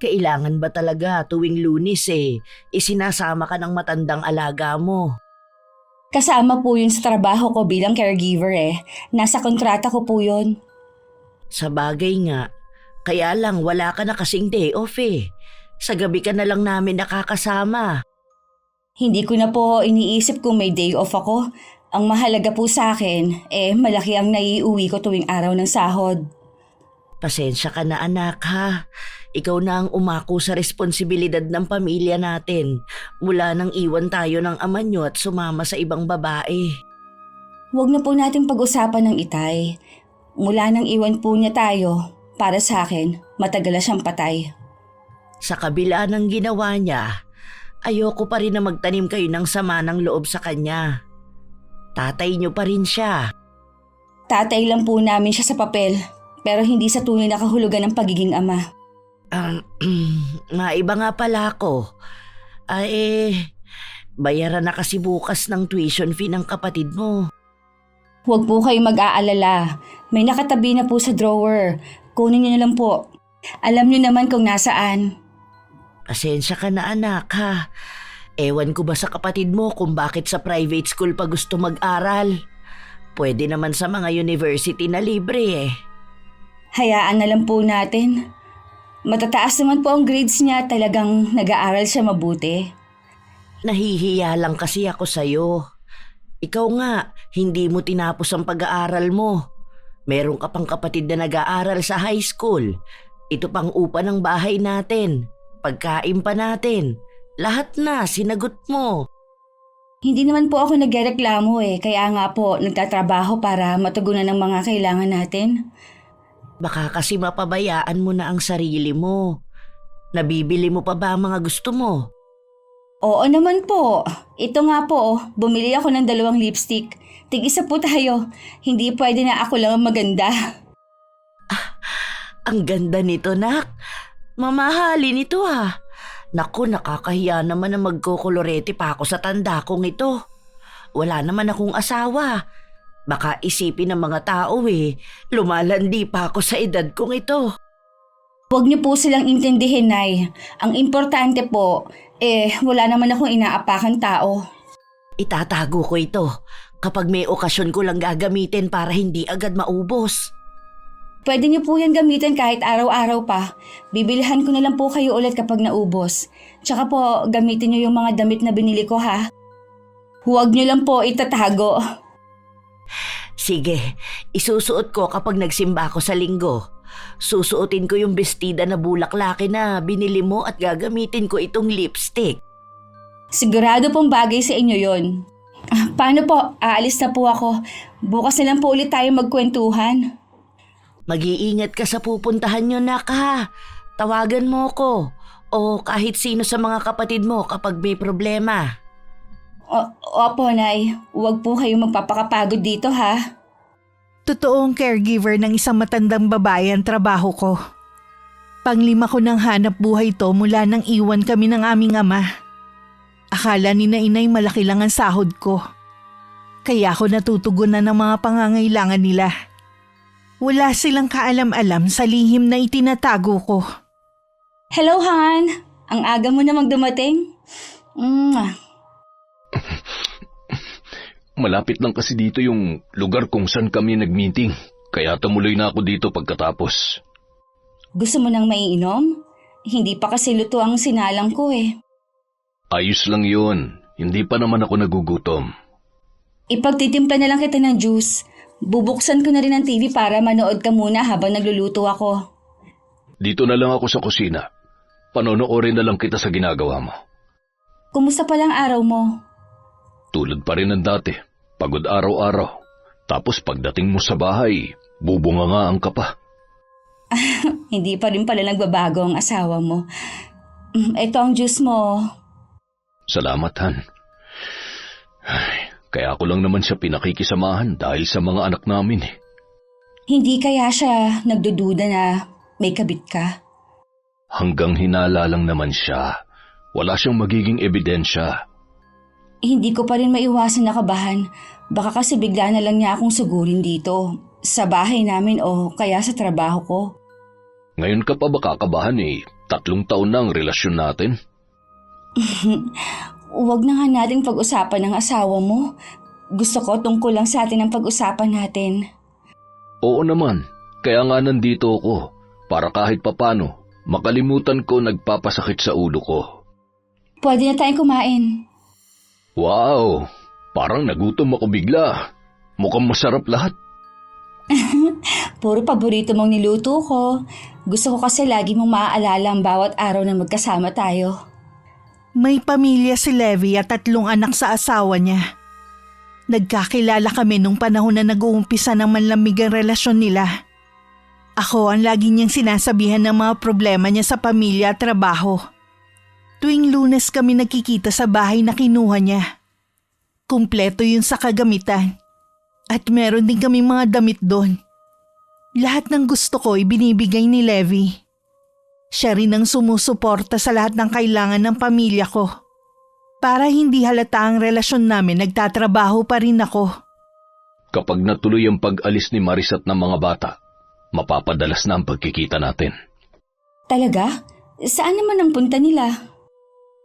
Kailangan ba talaga tuwing Lunes isinasama ka ng matandang alaga mo? Kasama po yun sa trabaho ko bilang caregiver Nasa kontrata ko po yun. Sa bagay nga, kaya lang wala ka na kasing day off Sa gabi ka na lang namin nakakasama. Hindi ko na po iniisip kung may day off ako. Ang mahalaga po sa akin, malaki ang naiuwi ko tuwing araw ng sahod. Pasensya ka na anak ha. Ikaw na ang umako sa responsibilidad ng pamilya natin mula nang iwan tayo ng ama nyo at sumama sa ibang babae. Huwag na po natin pag-usapan ng Itay. Mula nang iwan po niya tayo, para sa akin, matagal na siyang patay. Sa kabila ng ginawa niya, ayoko pa rin na magtanim kayo ng sama ng loob sa kanya. Tatay niyo pa rin siya. Tatay lang po namin siya sa papel, pero hindi sa tunay na kahulugan ng pagiging ama. Maiba nga pala ako. Bayaran na kasi bukas ng tuition fee ng kapatid mo. Huwag po kayo mag-aalala. May nakatabi na po sa drawer. Kunin niyo na lang po. Alam niyo naman kung nasaan. Pasensya ka na anak ha. Ewan ko ba sa kapatid mo kung bakit sa private school pa gusto mag-aral. Pwede naman sa mga university na libre Hayaan na lang po natin. Matataas naman po ang grades niya, talagang nag-aaral siya mabuti. Nahihiya lang kasi ako sa'yo. Ikaw nga, hindi mo tinapos ang pag-aaral mo. Meron ka pang kapatid na nag-aaral sa high school. Ito pang upa ng bahay natin. Pagkain pa natin. Lahat na, sinagot mo. Hindi naman po ako nagreklamo kaya nga po nagtatrabaho para matugunan ang mga kailangan natin. Baka kasi mapabayaan mo na ang sarili mo. Nabibili mo pa ba ang mga gusto mo? Oo naman po. Ito nga po, bumili ako ng 2 lipstick. Tig-isa po tayo. Hindi pwede na ako lang ang maganda. Ang ganda nito, nak. Mamahalin ito Naku, nakakahiya naman na magkukolorete pa ako sa tanda kong ito. Wala naman akong asawa. Baka isipin ng mga tao lumalandi pa ako sa edad kong ito. Huwag niyo po silang intindihin, Nay. Ang importante po, wala naman akong inaapakan tao. Itatago ko ito. Kapag may okasyon ko lang gagamitin para hindi agad maubos. Pwede niyo po yan gamitin kahit araw-araw pa. Bibilihan ko na lang po kayo ulit kapag naubos. Tsaka po, gamitin niyo yung mga damit na binili ko ha. Huwag niyo lang po itatago. Sige, isusuot ko kapag nagsimba ako sa linggo. Susuotin ko yung bestida na bulaklaki na binili mo at gagamitin ko itong lipstick. Sigurado pong bagay sa inyo yon. Paano po? Aalis na po ako. Bukas na lang po ulit tayo magkwentuhan. Mag-iingat ka sa pupuntahan nyo, nak ha. Tawagan mo ko o kahit sino sa mga kapatid mo kapag may problema. Opo, Nay. Huwag po kayong magpapakapagod dito ha. Totoong caregiver ng isang matandang babae ang trabaho ko. Panglima ko ng hanap buhay to mula nang iwan kami ng aming ama. Akala ni na inay malaki lang ang sahod ko. Kaya ako natutugunan ng mga pangangailangan nila. Wala silang kaalam-alam sa lihim na itinatago ko. Hello, Han. Ang aga mo namang dumating. Malapit lang kasi dito yung lugar kung saan kami nag-meeting. Kaya tumuloy na ako dito pagkatapos. Gusto mo nang maiinom? Hindi pa kasi luto ang sinalang ko Ayos lang yun. Hindi pa naman ako nagugutom. Ipagtitimpla na lang kita ng juice. Bubuksan ko na rin ang TV para manood ka muna habang nagluluto ako. Dito na lang ako sa kusina. Panonoorin na lang kita sa ginagawa mo. Kumusta palang araw mo? Tulad pa rin ng dati. Pagod araw-araw. Tapos pagdating mo sa bahay, bubungangaan ka pa. Hindi pa rin pala nagbabago ang asawa mo. Ito ang juice mo. Salamat, Han. Kaya ako lang naman siya pinakikisamahan dahil sa mga anak namin Hindi kaya siya nagdududa na may kabit ka? Hanggang hinala lang naman siya. Wala siyang magiging ebidensya. Hindi ko pa rin maiwasan na kabahan. Baka kasi bigla na lang niya akong sugurin dito. Sa bahay namin o kaya sa trabaho ko. Ngayon ka pa ba kakabahan 3 taon na ang relasyon natin. Huwag na nga natin pag-usapan ng asawa mo. Gusto ko tungkol lang sa atin ang pag-usapan natin. Oo naman, kaya nga nandito ako para kahit papano makalimutan ko nagpapasakit sa ulo ko. Pwede na tayong kumain. Wow, parang nagutom ako bigla. Mukhang masarap lahat. Puro paborito mong niluto ko. Gusto ko kasi lagi mong maaalala ang bawat araw na magkasama tayo. May pamilya si Levi at 3 anak sa asawa niya. Nagkakilala kami nung panahon na nag-uumpisa ng manlamig ang relasyon nila. Ako ang lagi niyang sinasabihan ng mga problema niya sa pamilya at trabaho. Tuwing Lunes kami nagkikita sa bahay na kinuha niya. Kumpleto yun sa kagamitan. At meron din kami mga damit doon. Lahat ng gusto ko ibinibigay ni Levi. Siya rin ang sumusuporta sa lahat ng kailangan ng pamilya ko. Para hindi halata ang relasyon namin, nagtatrabaho pa rin ako. Kapag natuloy ang pag-alis ni Maris at ng mga bata, mapapadalas na ang pagkikita natin. Talaga? Saan naman ang punta nila?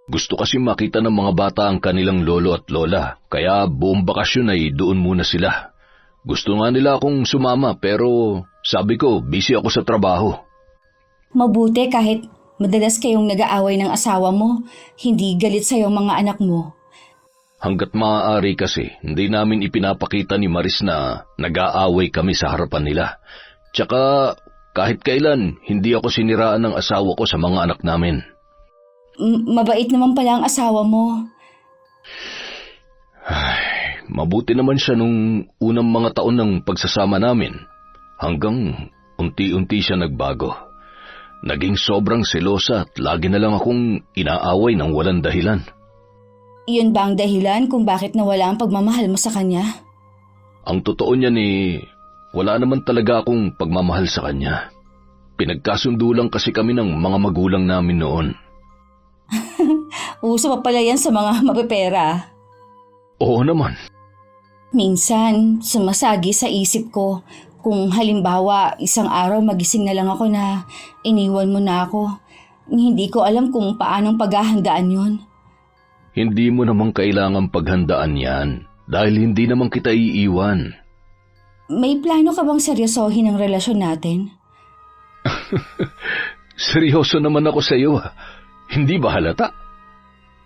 Gusto kasi makita ng mga bata ang kanilang lolo at lola, kaya buong bakasyon ay doon muna sila. Gusto nga nila akong sumama pero sabi ko busy ako sa trabaho. Mabuti kahit madalas kayong nag-aaway ng asawa mo, hindi galit sa'yo ang mga anak mo. Hanggat maaari kasi, hindi namin ipinapakita ni Maris na nag-aaway kami sa harapan nila. Tsaka kahit kailan, hindi ako siniraan ng asawa ko sa mga anak namin. Mabait naman pala ang asawa mo. Ay, mabuti naman siya nung unang mga taon ng pagsasama namin. Hanggang unti-unti siya nagbago. Naging sobrang selosa at lagi na lang akong inaaway ng walang dahilan. Iyon ba ang dahilan kung bakit nawala ang pagmamahal mo sa kanya? Ang totoo niyan wala naman talaga akong pagmamahal sa kanya. Pinagkasundo lang kasi kami ng mga magulang namin noon. Uso pa pala yan sa mga mapepera. Oo naman. Minsan, sumasagi sa isip ko kung halimbawa isang araw magising na lang ako na iniwan mo na ako. Hindi ko alam kung paanong paghahandaan yun. Hindi mo naman kailangang paghandaan yan dahil hindi naman kita iiwan. May plano ka bang seryosohin ang relasyon natin? Seryoso naman ako sa iyo. Hindi ba halata?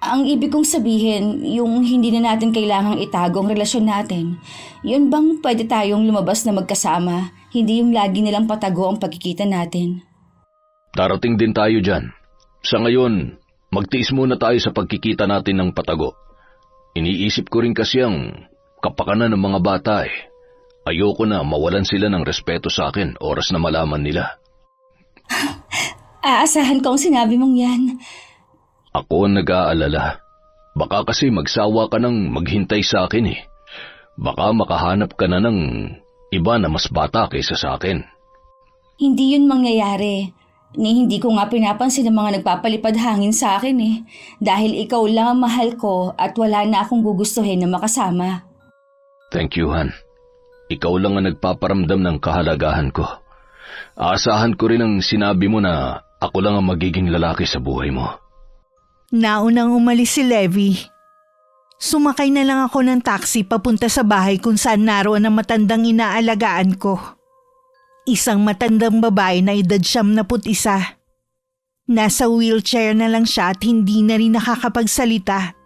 Ang ibig kong sabihin, yung hindi na natin kailangang itago ang relasyon natin, yun bang pwede tayong lumabas na magkasama, hindi yung lagi nilang patago ang pagkikita natin? Darating din tayo dyan. Sa ngayon, magtiis muna tayo sa pagkikita natin ng patago. Iniisip ko rin kasi ang kapakanan ng mga bata Ayoko na mawalan sila ng respeto sa akin oras na malaman nila. Aasahan ko ang sinabi mong yan. Ako ang nag-aalala. Baka kasi magsawa ka ng maghintay sa akin Baka makahanap ka na ng iba na mas bata kaysa sa akin. Hindi yun mangyayari. Hindi ko nga pinapansin ang mga nagpapalipad hangin sa akin Dahil ikaw lang ang mahal ko at wala na akong gugustuhin na makasama. Thank you, Han. Ikaw lang ang nagpaparamdam ng kahalagahan ko. Aasahan ko rin ang sinabi mo na ako lang ang magiging lalaki sa buhay mo. Naunang umalis si Levi. Sumakay na lang ako ng taxi papunta sa bahay kung saan naroon ang matandang inaalagaan ko. Isang matandang babae na edad 71. Nasa wheelchair na lang siya at hindi na rin nakakapagsalita.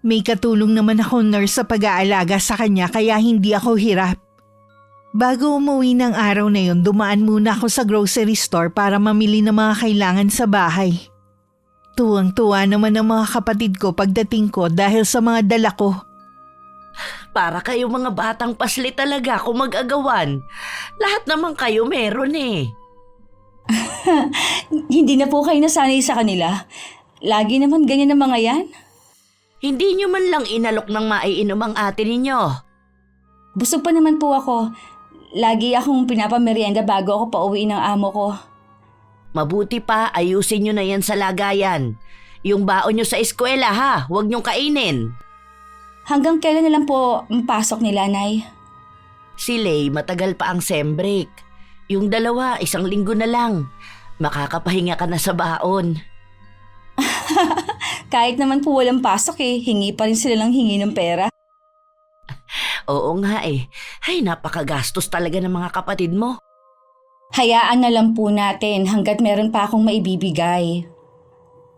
May katulong naman ako nurse sa pag-aalaga sa kanya kaya hindi ako hirap. Bago umuwi ng araw na yun, dumaan muna ako sa grocery store para mamili ng mga kailangan sa bahay. Tuwang-tuwa naman ang mga kapatid ko pagdating ko dahil sa mga dala ko. Para kayo mga batang pasli talaga kung mag-agawan. Lahat naman kayo meron Hindi na po kayo nasanay sa kanila. Lagi naman ganyan ang mga yan. Hindi nyo man lang inalok ng maiinom ang ate ninyo. Busog pa naman po ako. Lagi akong pinapamerienda bago ako pauwi ng amo ko. Mabuti pa, ayusin nyo na yan sa lagayan. Yung baon nyo sa eskwela huwag nyong kainin. Hanggang kailan na lang po ang pasok nila, Nay? Si Lay matagal pa ang sem break. Yung dalawa, 1 linggo na lang. Makakapahinga ka na sa baon. Kahit naman po walang pasok hingi pa rin sila ng hingi ng pera. Oo nga eh. Ay, napakagastos talaga ng mga kapatid mo. Hayaan na lang po natin hanggat meron pa akong maibibigay.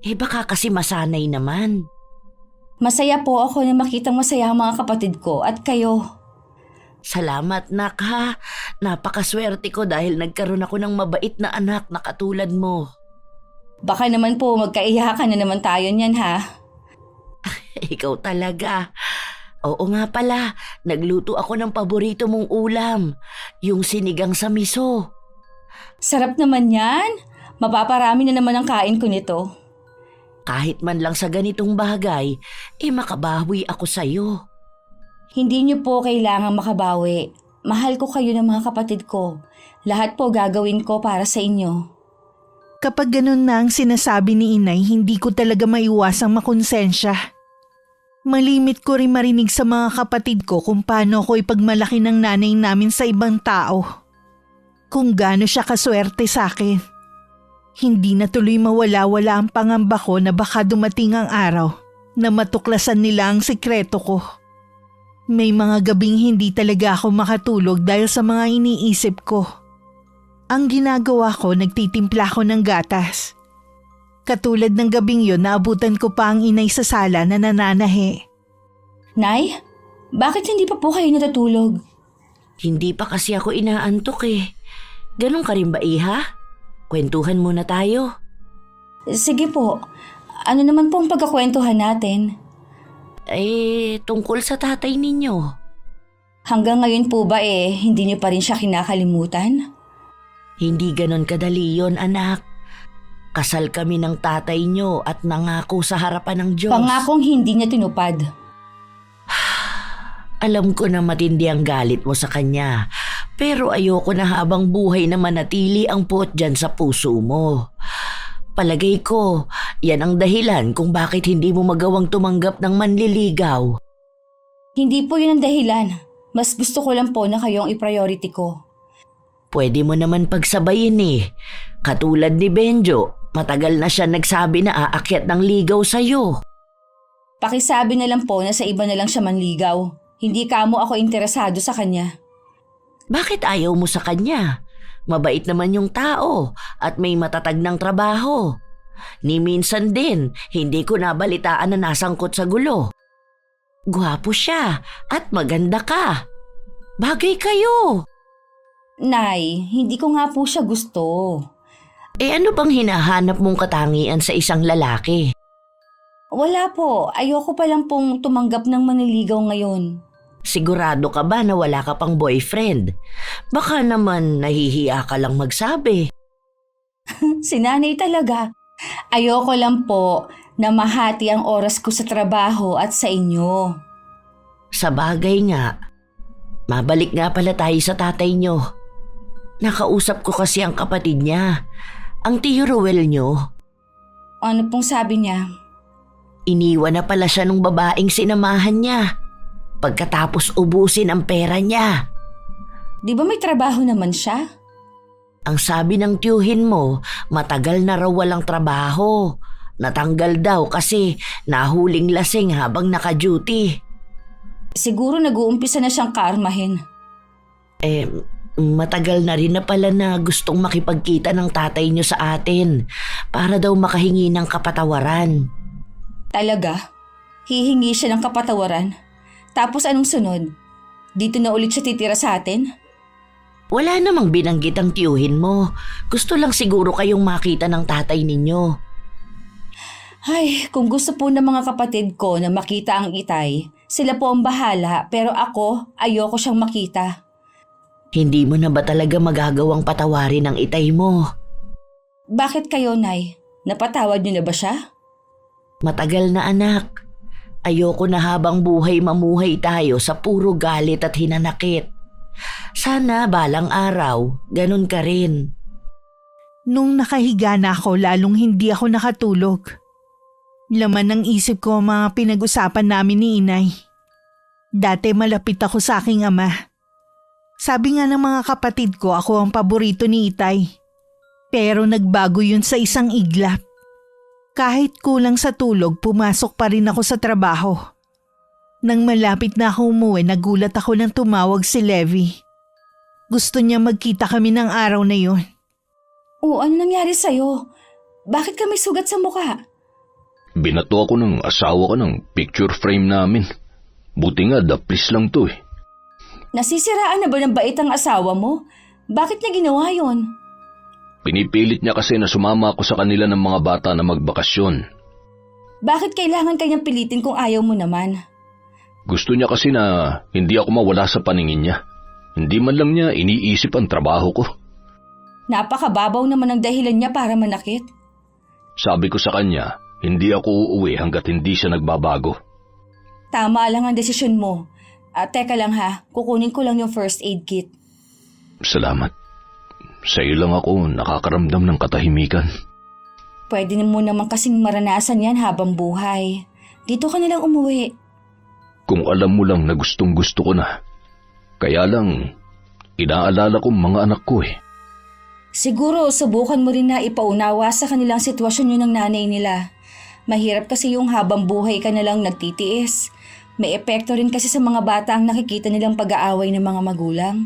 Eh baka kasi masanay naman. Masaya po ako na makitang masaya ang mga kapatid ko at kayo. Salamat nak ha. Napakaswerte ko dahil nagkaroon ako ng mabait na anak na katulad mo. Baka naman po magkaiyakan na naman tayo niyan ha. Ikaw talaga. Oo nga pala, nagluto ako ng paborito mong ulam. Yung sinigang sa miso. Sarap naman yan. Mapaparami na naman ang kain ko nito. Kahit man lang sa ganitong bagay, makabawi ako sa'yo. Hindi niyo po kailangang makabawi. Mahal ko kayo ng mga kapatid ko. Lahat po gagawin ko para sa inyo. Kapag ganun na ang sinasabi ni inay, hindi ko talaga maiwasang makonsensya. Malimit ko rin marinig sa mga kapatid ko kung paano ko ipagmalaki ng nanay namin sa ibang tao. Kung gaano siya kaswerte sa akin. Hindi na tuloy mawala-wala ang pangamba ko na baka dumating ang araw na matuklasan nila ang sikreto ko. May mga gabing hindi talaga ako makatulog dahil sa mga iniisip ko. Ang ginagawa ko, nagtitimpla ko ng gatas. Katulad ng gabing yon, naabutan ko pa ang inay sa sala na nananahi. Nay, bakit hindi pa po kayo natutulog? Hindi pa kasi ako inaantok eh. Ganun ka rin ba iha? Kwentuhan muna tayo. Sige po, ano naman pong pagkakwentuhan natin? Tungkol sa tatay ninyo. Hanggang ngayon po ba hindi niyo pa rin siya kinakalimutan? Hindi ganon kadali yon, anak. Kasal kami ng tatay nyo at nangako sa harapan ng Diyos. Pangakong hindi niya tinupad. Alam ko na matindi ang galit mo sa kanya. Pero ayoko na habang buhay na manatili ang puot dyan sa puso mo. Palagay ko, yan ang dahilan kung bakit hindi mo magawang tumanggap ng manliligaw. Hindi po yun ang dahilan. Mas gusto ko lang po na kayong i-priority ko. Pwede mo naman pagsabayin eh. Katulad ni Benjo, matagal na siya nagsabi na aakyat ng ligaw sa'yo. Pakisabi na lang po na sa iba na lang siya manligaw. Hindi kamo ako interesado sa kanya. Bakit ayaw mo sa kanya? Mabait naman yung tao at may matatag ng trabaho. Ni minsan din, hindi ko nabalitaan na nasangkot sa gulo. Gwapo siya at maganda ka. Bagay kayo. Nay, hindi ko nga po siya gusto. Ano bang hinahanap mong katangian sa isang lalaki? Wala po, ayoko pa lang pong tumanggap ng manliligaw ngayon. Sigurado ka ba na wala ka pang boyfriend? Baka naman nahihiya ka lang magsabi. Si nanay talaga. Ayoko lang po na mahati ang oras ko sa trabaho at sa inyo. Sa bagay nga, mabalik nga pala tayo sa tatay nyo. Nakausap ko kasi ang kapatid niya, ang tiyo Ruel nyo. Ano pong sabi niya? Iniwan na pala siya nung babaeng sinamahan niya. Pagkatapos ubusin ang pera niya. Di ba may trabaho naman siya? Ang sabi ng tiyuhin mo, matagal na raw walang trabaho. Natanggal daw kasi nahuling lasing habang naka-duty. Siguro nag-uumpisa na siyang kaarmahin. Matagal na rin na pala na gustong makipagkita ng tatay niyo sa atin para daw makahingi ng kapatawaran. Talaga? Hihingi siya ng kapatawaran? Tapos anong sunod? Dito na ulit siya titira sa atin? Wala namang binanggit ang tiyuhin mo. Gusto lang siguro kayong makita ng tatay ninyo. Ay, kung gusto po ng mga kapatid ko na makita ang itay, sila po ang bahala pero ako ayoko siyang makita. Hindi mo na ba talaga magagawang patawarin ang itay mo? Bakit kayo, Nay? Napatawad niyo na ba siya? Matagal na anak. Ayoko na habang buhay mamuhay tayo sa puro galit at hinanakit. Sana balang araw, ganun ka rin. Nung nakahiga na ako, lalong hindi ako nakatulog. Laman ng isip ko ang mga pinag-usapan namin ni inay. Dati malapit ako sa aking ama. Sabi nga ng mga kapatid ko, ako ang paborito ni itay. Pero nagbago yun sa isang iglap. Kahit kulang sa tulog, pumasok pa rin ako sa trabaho. Nang malapit na ako umuwi, nagulat ako nang tumawag si Levi. Gusto niya magkita kami ng araw na yun. O ano nangyari sa'yo? Bakit ka may sugat sa mukha? Binato ako ng asawa ko ng picture frame namin. Buti nga, daplis lang to eh. Nasisiraan na ba ng bait ang asawa mo? Bakit niya ginawa yon? Pinipilit niya kasi na sumama ako sa kanila ng mga bata na magbakasyon. Bakit kailangan kanyang pilitin kung ayaw mo naman? Gusto niya kasi na hindi ako mawala sa paningin niya. Hindi man lang niya iniisip ang trabaho ko. Napakababaw naman ang dahilan niya para manakit. Sabi ko sa kanya, hindi ako uuwi hanggat hindi siya nagbabago. Tama lang ang desisyon mo. Teka lang ha, kukunin ko lang yung first aid kit. Salamat. Sa iyo lang ako nakakaramdam ng katahimikan. Pwede mo naman kasing maranasan yan habang buhay. Dito ka na lang umuwi. Kung alam mo lang na gustong gusto ko na. Kaya lang, inaalala ko mga anak ko eh. Siguro subukan mo rin na ipaunawa sa kanilang sitwasyon yun ng nanay nila. Mahirap kasi yung habang buhay ka na lang nagtitiis. May epekto rin kasi sa mga bata ang nakikita nilang pag-aaway ng mga magulang.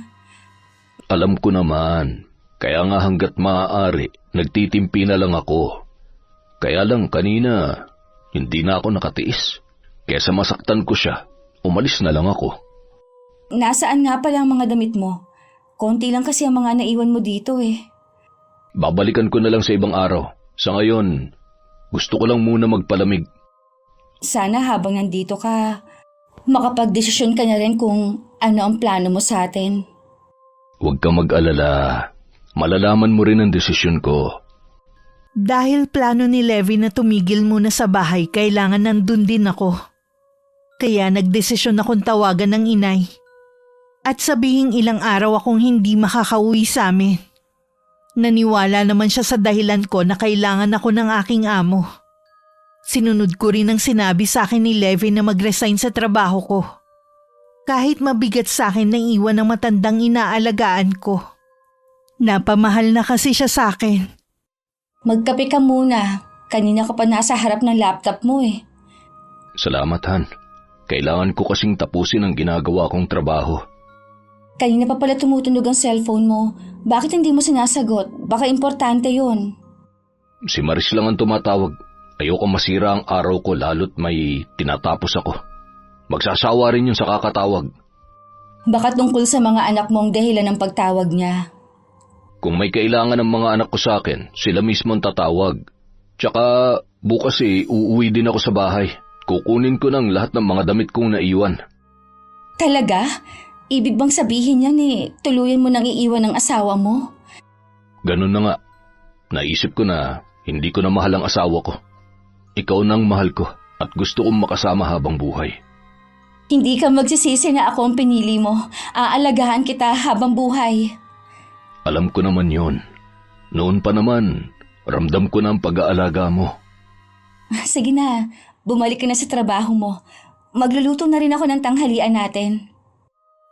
Alam ko naman, kaya nga hanggat maaari, nagtitimpi na lang ako. Kaya lang kanina, hindi na ako nakatiis. Kesa masaktan ko siya, umalis na lang ako. Nasaan nga pala ang mga damit mo? Konti lang kasi ang mga naiwan mo dito eh. Babalikan ko na lang sa ibang araw. Sa ngayon, gusto ko lang muna magpalamig. Sana habang nandito ka, makapagdesisyon ka na rin kung ano ang plano mo sa atin. Huwag kang mag-alala. Malalaman mo rin ang desisyon ko. Dahil plano ni Levi na tumigil muna sa bahay, kailangan nandun din ako. Kaya nagdesisyon akong tawagan ng inay. At sabihing ilang araw akong hindi makakauwi sa amin. Naniwala naman siya sa dahilan ko na kailangan ako ng aking amo. Sinunod ko rin ang sinabi sa akin ni Levi na mag-resign sa trabaho ko. Kahit mabigat sa akin na iwan ang matandang inaalagaan ko. Napamahal na kasi siya sa akin. Magkape ka muna. Kanina ka pa nasa harap ng laptop mo eh. Salamat, Han. Kailangan ko kasing tapusin ang ginagawa kong trabaho. Kanina pa pala tumutunog ang cellphone mo. Bakit hindi mo sinasagot? Baka importante yon. Si Maris lang ang tumatawag. Ayoko masira ang araw ko lalo't may tinatapos ako. Magsasawa rin yun sa kakatawag. Baka tungkol sa mga anak mo ang dahilan ng pagtawag niya. Kung may kailangan ng mga anak ko sa akin, sila mismo ang tatawag. Tsaka bukas uuwi din ako sa bahay. Kukunin ko ng lahat ng mga damit kong naiwan. Talaga? Ibig bang sabihin yan tuluyan mo nang iiwan ng asawa mo? Ganun na nga. Naisip ko na hindi ko na mahal ang asawa ko. Ikaw nang mahal ko at gusto kong makasama habang buhay. Hindi ka magsisisi na ako ang pinili mo. Aalagaan kita habang buhay. Alam ko naman yon. Noon pa naman, ramdam ko na ang pag-aalaga mo. Sige na, bumalik ka na sa trabaho mo. Magluluto na rin ako ng tanghalian natin.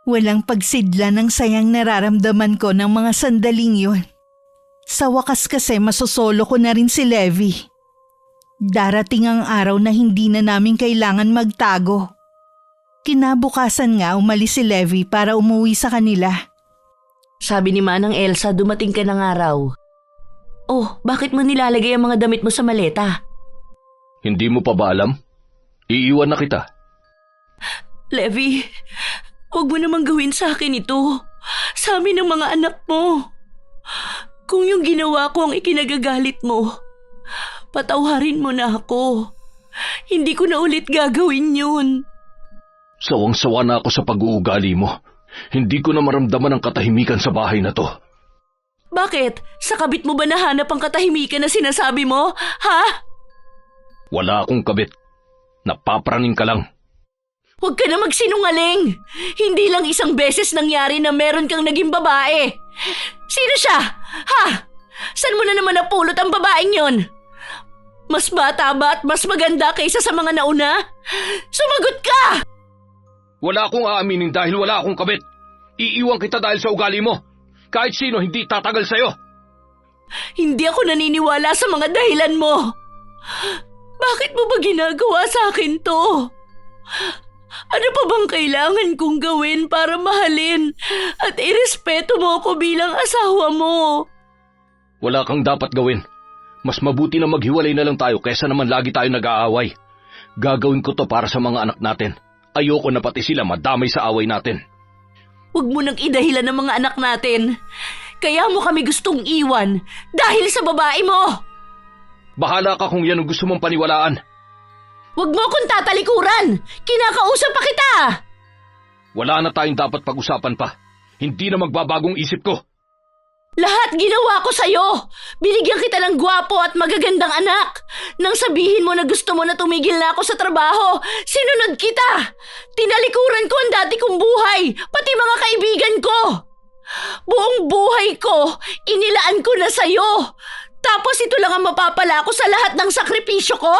Walang pagsidla ng sayang nararamdaman ko ng mga sandaling yun. Sa wakas kasi masosolo ko na rin si Levi. Darating ang araw na hindi na namin kailangan magtago. Kinabukasan nga umalis si Levi para umuwi sa kanila. Sabi ni Manang Elsa, dumating ka ng araw. Oh, bakit mo nilalagay ang mga damit mo sa maleta? Hindi mo pa ba alam? Iiwan na kita. Levi, huwag mo namang gawin sa akin ito. Sa amin ng mga anak mo. Kung yung ginawa ko ang ikinagagalit mo, patawarin mo na ako. Hindi ko na ulit gagawin yun. Sawang-sawa na ako sa pag-uugali mo. Hindi ko na maramdaman ang katahimikan sa bahay na to. Bakit? Sa kabit mo ba nahanap ang katahimikan na sinasabi mo? Ha? Wala akong kabit. Napapraning ka lang. Huwag ka na magsinungaling. Hindi lang isang beses nangyari na meron kang naging babae. Sino siya? Ha? Saan mo na naman napulot ang babaeng yon? Mas bata ba at mas maganda kaysa sa mga nauna? Sumagot ka! Wala akong aaminin dahil wala akong kabit. Iiwan kita dahil sa ugali mo. Kahit sino hindi tatagal sa'yo. Hindi ako naniniwala sa mga dahilan mo. Bakit mo ba ginagawa sa akin to? Ano pa bang kailangan kong gawin para mahalin at irespeto mo ako bilang asawa mo? Wala kang dapat gawin. Mas mabuti na maghiwalay na lang tayo kaysa naman lagi tayo nag-aaway. Gagawin ko to para sa mga anak natin. Ayoko na pati sila madamay sa away natin. Huwag mo nang idahilan ng mga anak natin. Kaya mo kami gustong iwan dahil sa babae mo. Bahala ka kung yan ang gusto mong paniwalaan. Huwag mo akong tatalikuran! Kinakausap pa kita! Wala na tayong dapat pag-usapan pa. Hindi na magbabagong isip ko. Lahat ginawa ko sa'yo! Binigyan kita ng gwapo at magagandang anak! Nang sabihin mo na gusto mo na tumigil na ako sa trabaho, sinunod kita! Tinalikuran ko ang dati kong buhay, pati mga kaibigan ko! Buong buhay ko, inilaan ko na sa'yo! Tapos ito lang ang mapapala ko sa lahat ng sakripisyo ko?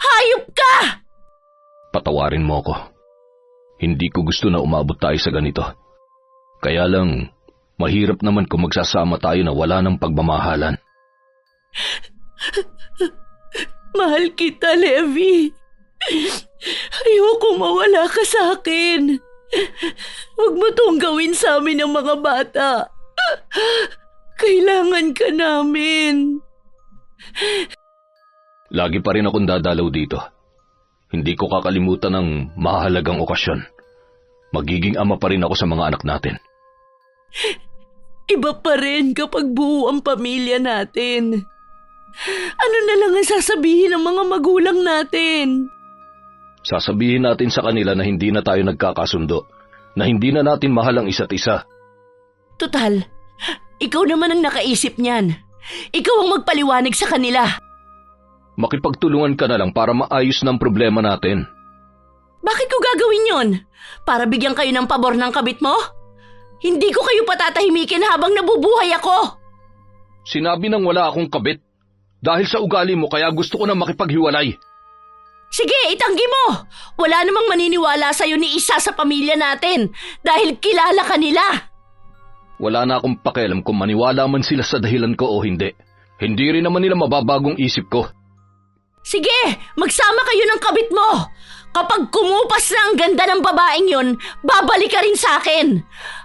Hayop ka! Patawarin mo ako. Hindi ko gusto na umabot tayo sa ganito. Kaya lang, mahirap naman kung magsasama tayo na wala ng pagmamahalan. Mahal kita, Levi. Ayoko mawala ka sa akin. Huwag mo tong gawin sa amin ng mga bata. Kailangan ka namin. Lagi pa rin akong dadalaw dito. Hindi ko kakalimutan ng mahalagang okasyon. Magiging ama pa rin ako sa mga anak natin. Iba pa rin kapag buo ang pamilya natin. Ano na lang ang sasabihin ng mga magulang natin? Sasabihin natin sa kanila na hindi na tayo nagkakasundo, na hindi na natin mahal ang isa't isa. Total, ikaw naman ang nakaisip niyan. Ikaw ang magpaliwanag sa kanila. Makipagtulungan ka na lang para maayos ng problema natin. Bakit ko gagawin yon? Para bigyan kayo ng pabor ng kabit mo? Hindi ko kayo patatahimikin habang nabubuhay ako. Sinabi nang wala akong kabit. Dahil sa ugali mo kaya gusto ko na makipaghiwalay. Sige, itanggi mo. Wala namang maniniwala sa'yo ni isa sa pamilya natin dahil kilala ka nila. Wala na akong pakialam kung maniwala man sila sa dahilan ko o hindi. Hindi rin naman nila mababagong isip ko. Sige, magsama kayo ng kabit mo. Kapag kumupas na ang ganda ng babaeng yon, babalik ka rin sa akin.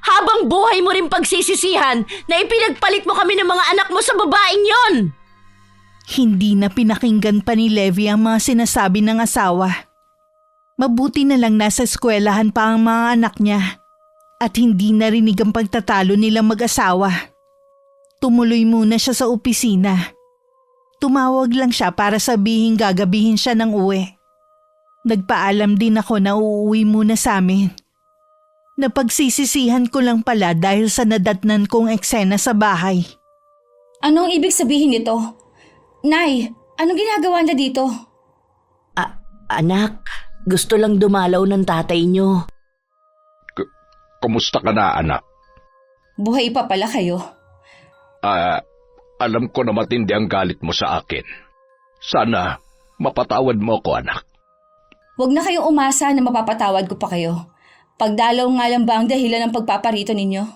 Habang buhay mo rin pagsisisihan na ipinagpalit mo kami ng mga anak mo sa babaeng yon. Hindi na pinakinggan pa ni Levi ang mga sinasabi ng asawa. Mabuti na lang nasa eskwelahan pa ang mga anak niya at hindi narinig ang pagtatalo nilang mag-asawa. Tumuloy muna siya sa opisina. Tumawag lang siya para sabihin gagabihin siya ng uwi. Nagpaalam din ako na uuwi muna sa amin. Napagsisisihan ko lang pala dahil sa nadatnan kong eksena sa bahay. Anong ibig sabihin nito? Nay, anong ginagawa niya dito? Anak, gusto lang dumalaw ng tatay niyo. Kumusta ka na, anak? Buhay pa pala kayo. Alam ko na matindi ang galit mo sa akin. Sana mapatawad mo ko, anak. Huwag na kayong umasa na mapapatawad ko pa kayo. Pagdalaw nga lang ba ang dahilan ng pagpaparito ninyo?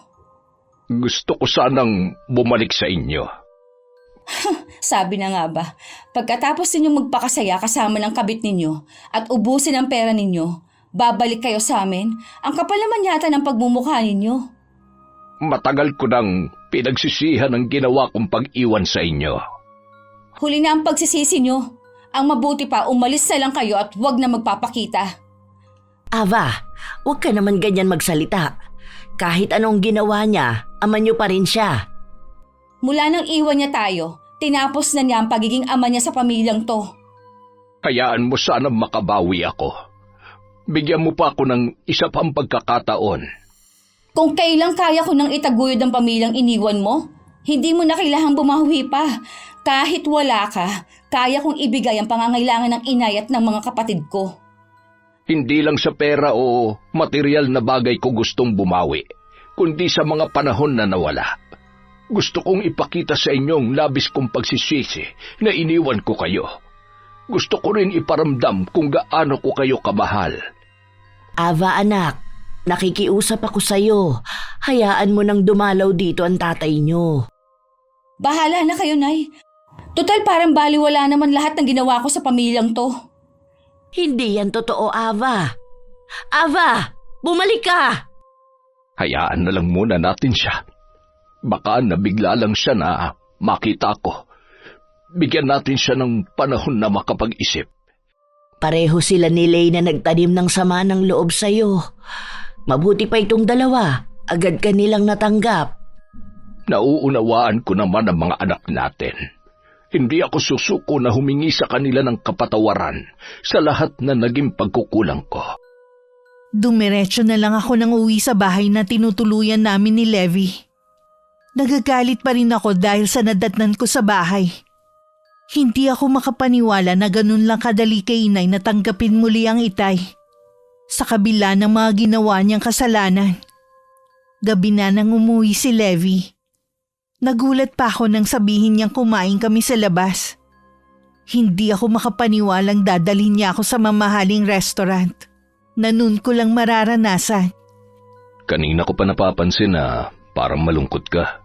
Gusto ko sanang bumalik sa inyo. Sabi na nga ba, pagkatapos ninyong magpakasaya kasama ng kabit ninyo at ubusin ang pera ninyo, babalik kayo sa amin? Ang kapal naman yata ng pagmumukha ninyo. Matagal ko nang pinagsisihan ang ginawa kong pag-iwan sa inyo. Huli na ang pagsisisi nyo. Ang mabuti pa, umalis na lang kayo at huwag na magpapakita. Ava, huwag ka naman ganyan magsalita. Kahit anong ginawa niya, ama niyo pa rin siya. Mula nang iwan niya tayo, tinapos na niya ang pagiging ama niya sa pamilyang to. Hayaan mo sana makabawi ako. Bigyan mo pa ako ng isa pang pagkakataon. Kung kailang kaya ko nang itaguyod ang pamilyang iniwan mo, hindi mo na kailangang bumawi pa. Kahit wala ka, kaya kong ibigay ang pangangailangan ng inay at ng mga kapatid ko. Hindi lang sa pera o material na bagay ko gustong bumawi, kundi sa mga panahon na nawala. Gusto kong ipakita sa inyong labis kong pagsisisi na iniwan ko kayo. Gusto ko rin iparamdam kung gaano ko kayo kamahal. Ava, anak, nakikiusap ako sa'yo. Hayaan mo nang dumalaw dito ang tatay niyo. Bahala na kayo, Nay. Total parang baliwala naman lahat ng ginawa ko sa pamilyang to. Hindi yan totoo, Ava. Ava, bumalik ka! Hayaan na lang muna natin siya. Baka nabigla lang siya na makita ko. Bigyan natin siya ng panahon na makapag-isip. Pareho sila ni Lay na nagtanim ng sama ng loob sa'yo. Mabuti pa itong dalawa. Agad ka nilang natanggap. Nauunawaan ko naman ang mga anak natin. Hindi ako susuko na humingi sa kanila ng kapatawaran sa lahat na naging pagkukulang ko. Dumiretso na lang ako nang uwi sa bahay na tinutuluyan namin ni Levi. Nagagalit pa rin ako dahil sa nadatnan ko sa bahay. Hindi ako makapaniwala na ganun lang kadali kay inay na tanggapin muli ang itay. Sa kabila ng mga ginawa niyang kasalanan. Gabi na nang umuwi si Levi. Nagulat pa ako nang sabihin niyang kumain kami sa labas. Hindi ako makapaniwalang dadalhin niya ako sa mamahaling restaurant na noon ko lang mararanasan. Kanina ko pa napapansin na parang malungkot ka.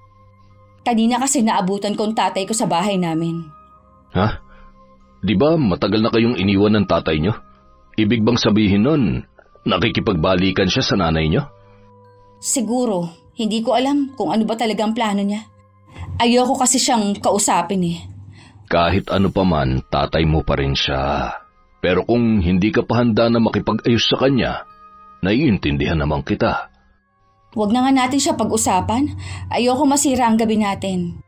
Kanina kasi naabutan ko ang tatay ko sa bahay namin. Ha? Di ba matagal na kayong iniwan ng tatay niyo? Ibig bang sabihin nun, nakikipagbalikan siya sa nanay niyo? Siguro, hindi ko alam kung ano ba talaga ang plano niya. Ayoko kasi siyang kausapin eh. Kahit ano pa man, tatay mo pa rin siya. Pero kung hindi ka pa handa na makipag-ayos sa kanya, naiintindihan naman kita. Huwag na nga natin siya pag-usapan. Ayoko masira ang gabi natin.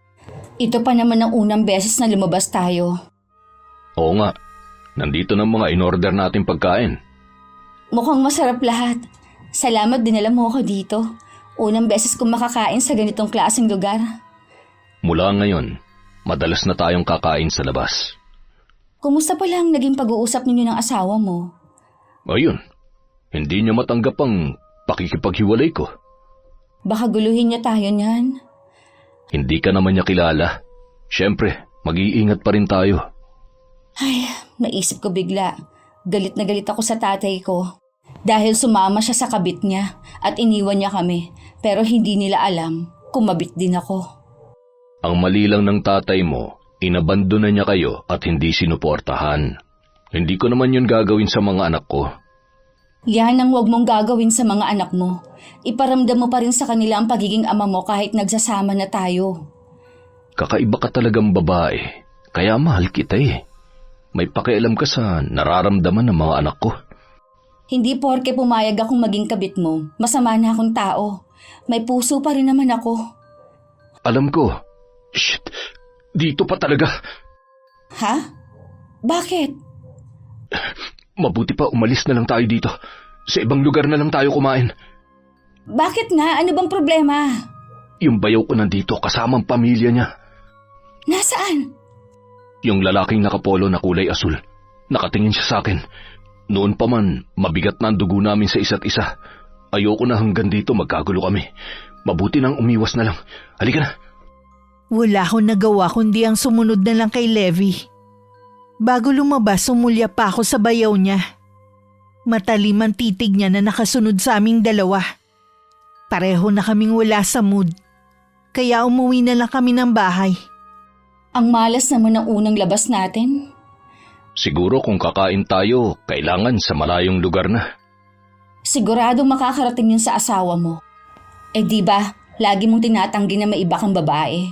Ito pa naman ang unang beses na lumabas tayo. Oo nga, nandito na mga in-order nating pagkain. Mukhang masarap lahat. Salamat dinala mo ako dito. Unang beses kong makakain sa ganitong klaseng lugar. Mula ngayon, madalas na tayong kakain sa labas. Kumusta pala ang naging pag-uusap ninyo ng asawa mo? Ayun, hindi niya matanggap ang pakikipaghiwalay ko. Baka guluhin niya tayo niyan. Hindi ka naman niya kilala. Siyempre, mag-iingat pa rin tayo. Ay, naisip ko bigla. Galit na galit ako sa tatay ko. Dahil sumama siya sa kabit niya at iniwan niya kami. Pero hindi nila alam, kumabit din ako. Ang mali lang ng tatay mo, inabandonan niya kayo at hindi sinuportahan. Hindi ko naman yun gagawin sa mga anak ko. Yan ang huwag mong gagawin sa mga anak mo. Iparamdam mo pa rin sa kanila ang pagiging ama mo kahit nagsasama na tayo. Kakaiba ka talagang babae, kaya mahal kita eh. May pakialam ka sa nararamdaman ng mga anak ko. Hindi porke pumayag akong maging kabit mo, masama na akong tao. May puso pa rin naman ako. Alam ko. Shit, dito pa talaga. Ha? Bakit? Mabuti pa umalis na lang tayo dito. Sa ibang lugar na lang tayo kumain. Bakit nga? Ano bang problema? Yung bayaw ko nandito kasama ang pamilya niya. Nasaan? Yung lalaking nakapolo na kulay asul. Nakatingin siya sa akin. Noon pa man, mabigat na ang dugo namin sa isa't isa. Ayoko na hanggang dito magkagulo kami. Mabuti nang umiwas na lang. Halika na. Wala akong nagawa kundi ang sumunod na lang kay Levi. Bago lumabas, umulya pa ako sa bayaw niya. Matalim ang titig niya na nakasunod sa aming dalawa. Pareho na kaming wala sa mood. Kaya umuwi na lang kami ng bahay. Ang malas naman ng unang labas natin. Siguro kung kakain tayo, kailangan sa malayong lugar na. Siguradong makakarating yun sa asawa mo. Eh di ba, lagi mong tinatanggi na may iba kang babae.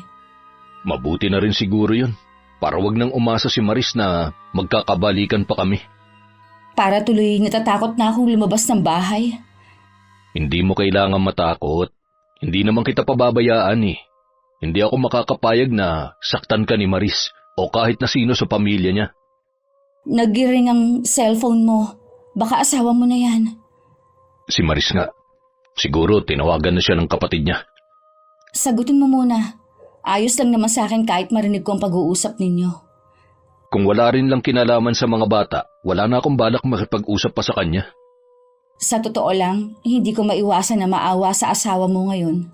Mabuti na rin siguro yun. Para wag nang umasa si Maris na magkakabalikan pa kami. Para tuloy natatakot na akong lumabas ng bahay. Hindi mo kailangan matakot. Hindi naman kita pababayaan eh. Hindi ako makakapayag na saktan ka ni Maris o kahit na sino sa pamilya niya. Nag-ring ang cellphone mo. Baka asawa mo na yan. Si Maris nga. Siguro tinawagan na siya ng kapatid niya. Sagutin mo muna. Ayos lang naman sa akin kahit marinig ko ang pag-uusap ninyo. Kung wala rin lang kinalaman sa mga bata, wala na akong balak makipag-usap pa sa kanya. Sa totoo lang, hindi ko maiwasan na maawa sa asawa mo ngayon.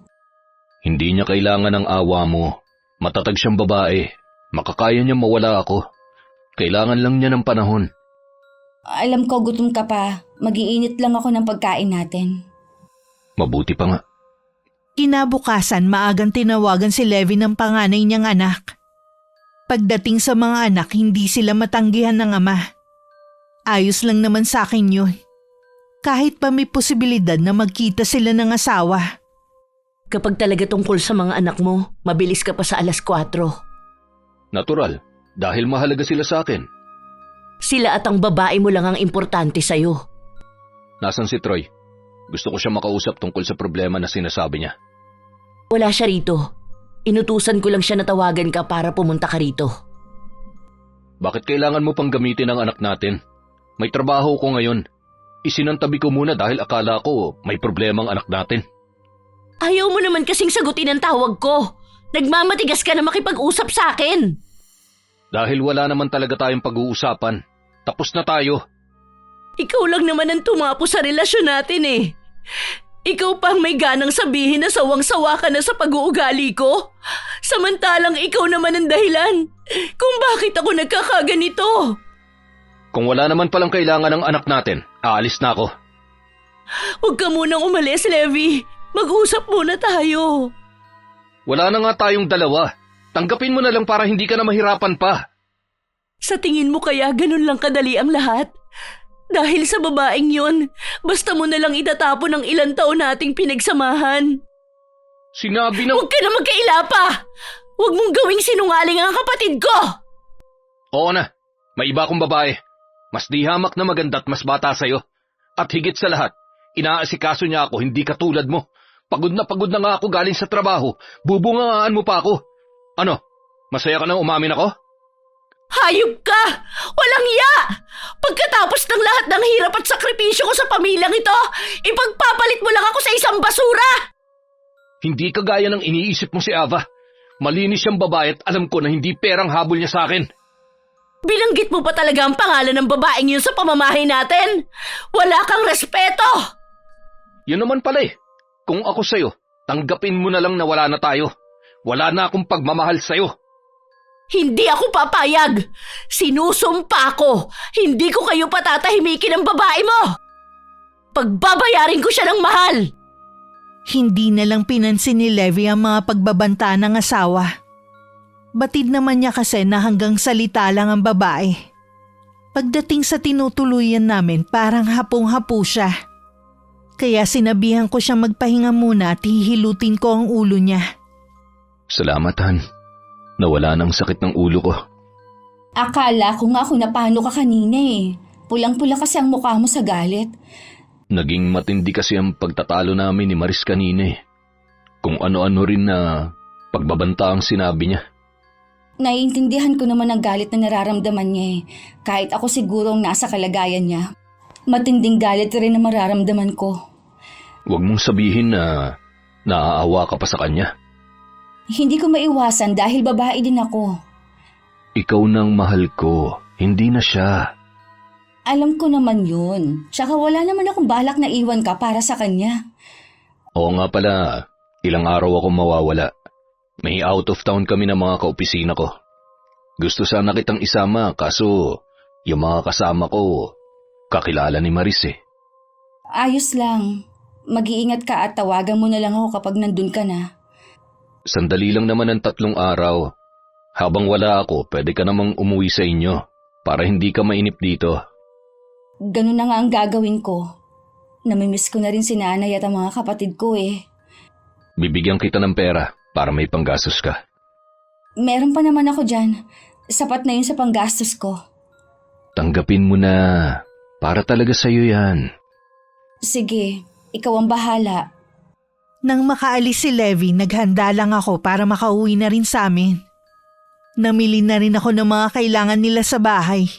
Hindi niya kailangan ng awa mo. Matatag siyang babae. Makakaya niya mawala ako. Kailangan lang niya ng panahon. Alam ko gutom ka pa. Mag-iinit lang ako ng pagkain natin. Mabuti pa nga. Kinabukasan maagang tinawagan si Levi ng panganay niyang anak. Pagdating sa mga anak, hindi sila matanggihan ng ama. Ayos lang naman sa akin yun. Kahit pa may posibilidad na magkita sila ng asawa. Kapag talaga tungkol sa mga anak mo, mabilis ka pa sa 4:00. Natural, dahil mahalaga sila sa akin. Sila at ang babae mo lang ang importante sa'yo. Nasaan si Troy? Gusto ko siya makausap tungkol sa problema na sinasabi niya. Wala siya rito. Inutusan ko lang siya na tawagan ka para pumunta ka rito. Bakit kailangan mo pang gamitin ang anak natin? May trabaho ko ngayon. Isinantabi ko muna dahil akala ko may problema ang anak natin. Ayaw mo naman kasing sagutin ang tawag ko. Nagmamatigas ka na makipag-usap sa akin. Dahil wala naman talaga tayong pag-uusapan. Tapos na tayo. Ikaw lang naman ang tumapo sa relasyon natin eh. Ikaw pang may ganang sabihin na sawang-sawa ka na sa pag-uugali ko. Samantalang ikaw naman ang dahilan kung bakit ako nagkakaganito. Kung wala naman palang kailangan ng anak natin, aalis na ako. Huwag ka munang umalis, Levi. Mag-usap muna tayo. Wala na nga tayong dalawa. Tanggapin mo na lang para hindi ka na mahirapan pa. Sa tingin mo kaya ganun lang kadali ang lahat? Dahil sa babaeng yon, basta mo na lang itatapon ang ilang taon nating pinagsamahan. Sinabi na... Huwag ka na magkaila pa! Huwag mong gawing sinungaling ang kapatid ko! Oo na, may iba akong babae. Mas di hamak na maganda at mas bata sa'yo. At higit sa lahat, inaasikaso niya ako hindi katulad mo. Pagod na nga ako galing sa trabaho. Bubungangaan mo pa ako. Ano, masaya ka nang umamin ako? Hayop ka! Walang iya! Pagkatapos ng lahat ng hirap at sakripisyo ko sa pamilyang ito, ipagpapalit mo lang ako sa isang basura! Hindi kagaya ng iniisip mo si Ava. Malinis siyang babae at alam ko na hindi perang habol niya sa akin. Binanggit mo pa talaga ang pangalan ng babaeng yun sa pamamahay natin? Wala kang respeto! Yun naman pala eh. Kung ako sa'yo, tanggapin mo na lang na wala na tayo. Wala na akong pagmamahal sa'yo. Hindi ako papayag! Sinusumpa ko! Hindi ko kayo patatahimikin ng babae mo! Pagbabayarin ko siya ng mahal! Hindi na lang pinansin ni Levi ang mga pagbabanta ng asawa. Batid naman niya kasi na hanggang salita lang ang babae. Pagdating sa tinutuluyan namin, parang hapong-hapo siya. Kaya sinabihan ko siyang magpahinga muna at hihilutin ko ang ulo niya. Salamat, Han. Nawala ng sakit ng ulo ko. Akala ko nga kung napano ka kanina eh. Pulang-pula kasi ang mukha mo sa galit. Naging matindi kasi ang pagtatalo namin ni Maris kanina eh. Kung ano-ano rin na pagbabanta ang sinabi niya. Naiintindihan ko naman ang galit na nararamdaman niya eh. Kahit ako siguro ang nasa kalagayan niya. Matinding galit rin na mararamdaman ko. Huwag mong sabihin na naaawa ka pa sa kanya. Hindi ko maiwasan dahil babae din ako. Ikaw nang mahal ko, hindi na siya. Alam ko naman yun. Tsaka wala naman akong balak na iwan ka para sa kanya. Oo nga pala, ilang araw ako mawawala. May out of town kami ng mga kaopisina ko. Gusto sana kitang isama kaso yung mga kasama ko, kakilala ni Maris eh. Ayos lang. Mag-iingat ka at tawagan mo na lang ako kapag nandun ka na. Sandali lang naman ang 3 araw. Habang wala ako, pwede ka namang umuwi sa inyo para hindi ka mainip dito. Ganun na nga ang gagawin ko. Namimiss ko na rin si nanay at ang mga kapatid ko eh. Bibigyan kita ng pera para may panggastos ka. Meron pa naman ako dyan. Sapat na yun sa panggastos ko. Tanggapin mo na. Para talaga sa'yo yan. Sige, ikaw ang bahala. Nang makaalis si Levi, naghanda lang ako para makauwi na rin sa amin. Namili na rin ako ng mga kailangan nila sa bahay.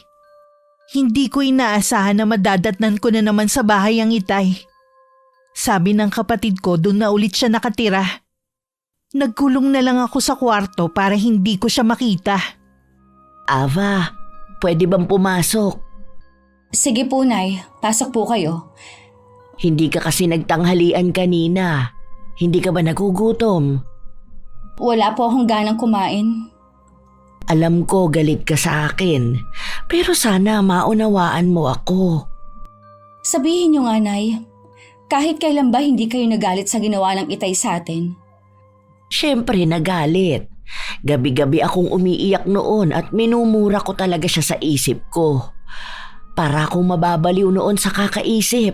Hindi ko inaasahan na madadatnan ko na naman sa bahay ang Itay. Sabi ng kapatid ko, doon na ulit siya nakatira. Nagkulong na lang ako sa kwarto para hindi ko siya makita. Ava, pwede bang pumasok? Sige po, Nay. Pasok po kayo. Hindi ka kasi nagtanghalian kanina. Hindi ka ba nagugutom? Wala po akong ganang kumain. Alam ko galit ka sa akin, pero sana maunawaan mo ako. Sabihin niyo nga, Nay. Kahit kailan ba hindi kayo nagalit sa ginawa ng Itay sa atin? Siyempre nagalit. Gabi-gabi akong umiiyak noon at minumura ko talaga siya sa isip ko. Para akong mababaliw noon sa kakaisip.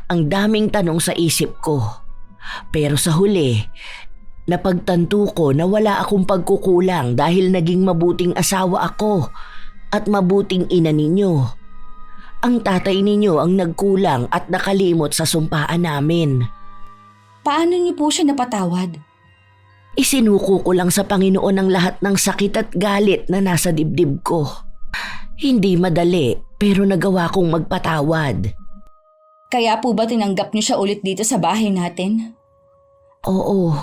Ang daming tanong sa isip ko. Pero sa huli, napagtanto ko na wala akong pagkukulang dahil naging mabuting asawa ako at mabuting ina ninyo. Ang tatay ninyo ang nagkulang at nakalimot sa sumpaan namin. Paano niyo po siya napatawad? Isinuko ko lang sa Panginoon ang lahat ng sakit at galit na nasa dibdib ko. Hindi madali pero nagawa kong magpatawad. Kaya po ba tinanggap niyo siya ulit dito sa bahay natin? Oo,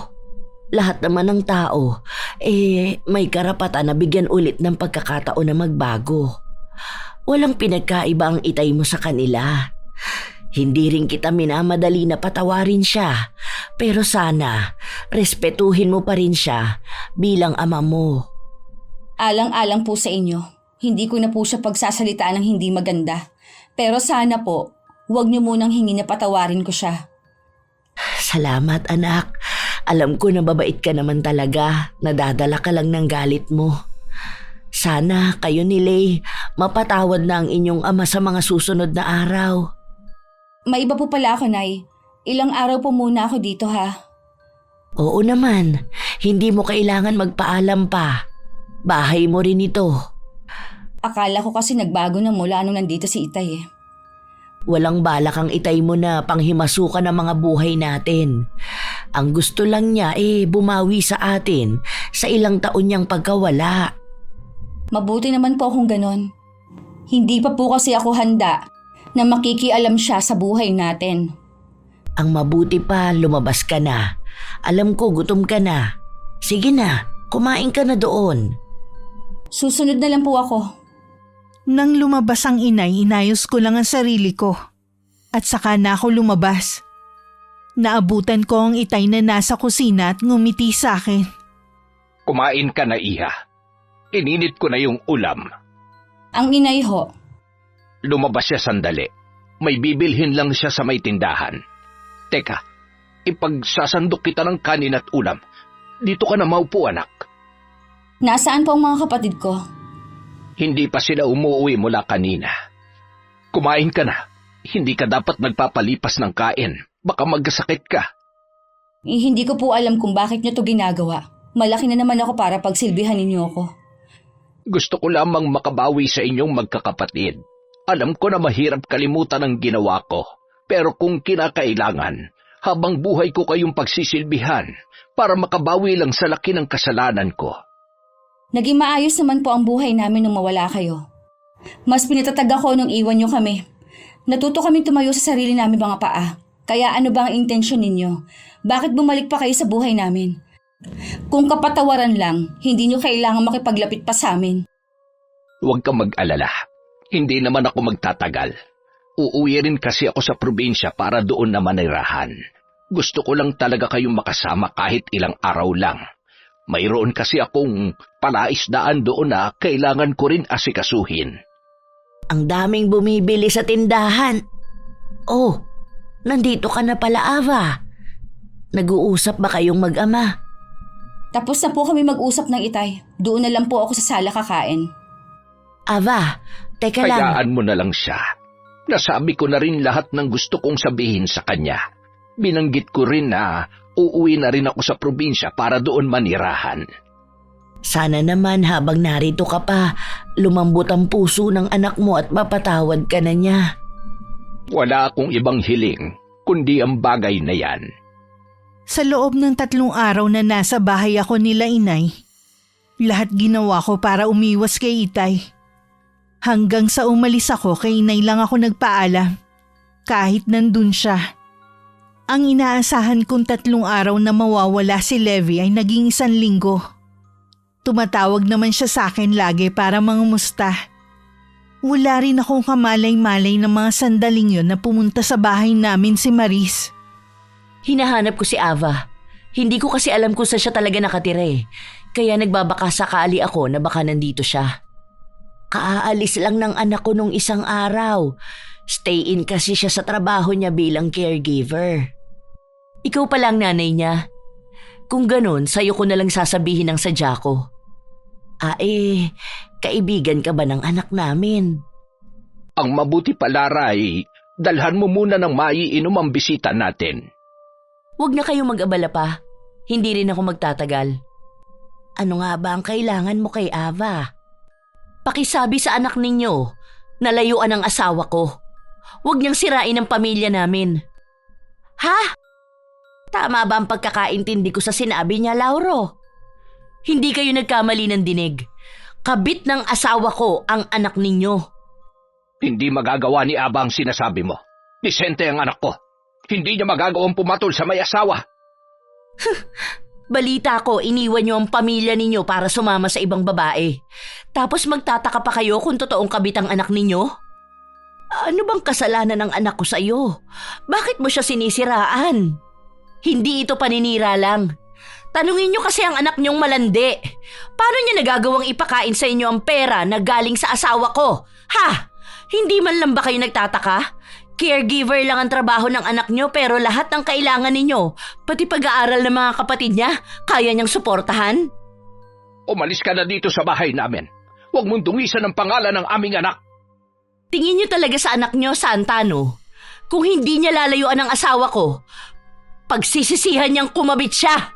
lahat naman ng tao, may karapatan na bigyan ulit ng pagkakataon na magbago. Walang pinagkaiba ang Itay mo sa kanila. Hindi rin kita minamadali na patawarin siya, pero sana respetuhin mo pa rin siya bilang ama mo. Alang-alang po sa inyo. Hindi ko na po siya pagsasalitaan ng hindi maganda. Pero sana po, huwag niyo munang hingi na patawarin ko siya. Salamat anak. Alam ko na babait ka naman talaga. Nadadala ka lang ng galit mo. Sana kayo ni Lay mapatawad na ang inyong ama sa mga susunod na araw. May iba po pala ako, Nay. Ilang araw po muna ako dito, ha? Oo naman. Hindi mo kailangan magpaalam pa. Bahay mo rin ito. Akala ko kasi nagbago na mula nung nandito si Itay eh. Walang balak ang Itay mo na panghimasukan ng mga buhay natin. Ang gusto lang niya bumawi sa atin sa ilang taon niyang pagkawala. Mabuti naman po akong ganon. Hindi pa po kasi ako handa na makikialam siya sa buhay natin. Ang mabuti pa, lumabas ka na. Alam ko gutom ka na. Sige na, kumain ka na doon. Susunod na lang po ako. Nang lumabas ang inay, inayos ko lang ang sarili ko. At saka na ako lumabas. Naabutan ko ang Itay na nasa kusina at ngumiti sa akin. Kumain ka na, Iha. Ininit ko na yung ulam. Ang inay ho. Lumabas siya sandali. May bibilhin lang siya sa may tindahan. Teka, ipagsasandok kita ng kanin at ulam. Dito ka na maupo, anak. Nasaan po ang mga kapatid ko? Hindi pa sila umuwi mula kanina. Kumain ka na. Hindi ka dapat nagpapalipas ng kain. Baka magkasakit ka. Hindi ko po alam kung bakit niyo to ginagawa. Malaki na naman ako para pagsilbihan ninyo ako. Gusto ko lamang makabawi sa inyong magkakapatid. Alam ko na mahirap kalimutan ang ginawa ko. Pero kung kinakailangan, habang buhay ko kayong pagsisilbihan para makabawi lang sa laki ng kasalanan ko. Naging maayos naman po ang buhay namin nung mawala kayo. Mas pinatatag ako nung iwan niyo kami. Natuto kaming tumayo sa sarili namin mga paa. Kaya ano ba ang intensyon ninyo? Bakit bumalik pa kayo sa buhay namin? Kung kapatawaran lang, hindi niyo kailangan makipaglapit pa sa amin. Huwag kang mag-alala. Hindi naman ako magtatagal. Uuwi rin kasi ako sa probinsya para doon na manirahan. Gusto ko lang talaga kayong makasama kahit ilang araw lang. Mayroon kasi akong palaisdaan doon na kailangan ko rin asikasuhin. Ang daming bumibili sa tindahan. Oh, nandito ka na pala, Ava. Nag-uusap ba kayong mag-ama? Tapos na po kami mag-usap ng Itay. Doon na lang po ako sa sala kakain. Ava, teka lang. Hayaan mo na lang siya. Nasabi ko na rin lahat ng gusto kong sabihin sa kanya. Binanggit ko rin na uuwi na rin ako sa probinsya para doon manirahan. Sana naman habang narito ka pa, lumambot ang puso ng anak mo at mapatawad ka na niya. Wala akong ibang hiling, kundi ang bagay na yan. Sa loob ng 3 araw na nasa bahay ako nila inay, lahat ginawa ko para umiwas kay Itay. Hanggang sa umalis ako kay inay lang ako nagpaalam, kahit nandun siya. Ang inaasahan kong 3 araw na mawawala si Levi ay naging 1 linggo. Tumatawag naman siya sa akin lagi para mangumusta. Wala rin akong kamalay-malay ng mga sandaling yon na pumunta sa bahay namin si Maris. Hinahanap ko si Ava. Hindi ko kasi alam kung saan siya talaga nakatira eh. Kaya nagbabaka sakali ako na baka nandito siya. Kaaalis lang ng anak ko nung isang araw. Stay in kasi siya sa trabaho niya bilang caregiver. Ikaw pa lang nanay niya. Kung ganun, sa'yo ko na lang sasabihin ang sadya ko. Kaibigan ka ba ng anak namin? Ang mabuti pala, Ray, dalhan mo muna ng maiinom ang bisita natin. Huwag na kayong mag-abala pa. Hindi rin ako magtatagal. Ano nga ba ang kailangan mo kay Ava? Pakisabi sa anak ninyo na layuan ang asawa ko. Huwag niyang sirain ang pamilya namin. Ha? Tama ba ang pagkakaintindi ko sa sinabi niya, Lauro? Hindi kayo nagkamali ng dinig. Kabit ng asawa ko ang anak ninyo. Hindi magagawa ni Aba ang sinasabi mo. Disente ang anak ko. Hindi niya magagawang pumatol sa may asawa. Balita ko, iniwan niyo ang pamilya ninyo para sumama sa ibang babae. Tapos magtataka pa kayo kung totoong kabit ang anak ninyo? Ano bang kasalanan ng anak ko sa iyo? Bakit mo siya sinisiraan? Hindi ito paninira lang. Tanungin niyo kasi ang anak niyong malandi. Paano niya nagagawang ipakain sa inyo ang pera na galing sa asawa ko? Ha? Hindi man lang ba kayo nagtataka? Caregiver lang ang trabaho ng anak niyo pero lahat ng kailangan ninyo, pati pag-aaral ng mga kapatid niya, kaya niyang suportahan? Umalis ka na dito sa bahay namin. Huwag mong dungisan ang pangalan ng aming anak. Tingin niyo talaga sa anak niyo, Santano. Kung hindi niya lalayuan ang asawa ko, pagsisisihan niyang kumabit siya.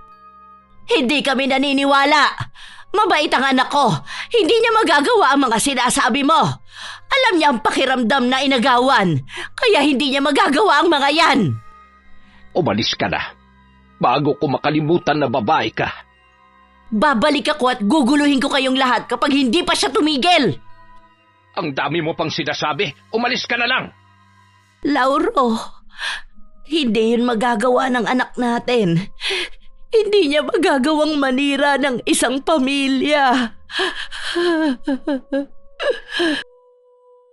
Hindi kami naniniwala. Mabait ang anak ko. Hindi niya magagawa ang mga sinasabi mo. Alam niya ang pakiramdam na inagawan, kaya hindi niya magagawa ang mga yan. Umalis ka na. Bago ko makalimutan na babae ka. Babalik ako at guguluhin ko kayong lahat kapag hindi pa siya tumigil. Ang dami mo pang sinasabi. Umalis ka na lang. Lauro, hindi yun magagawa ng anak natin. Hindi niya magagawang manira ng isang pamilya.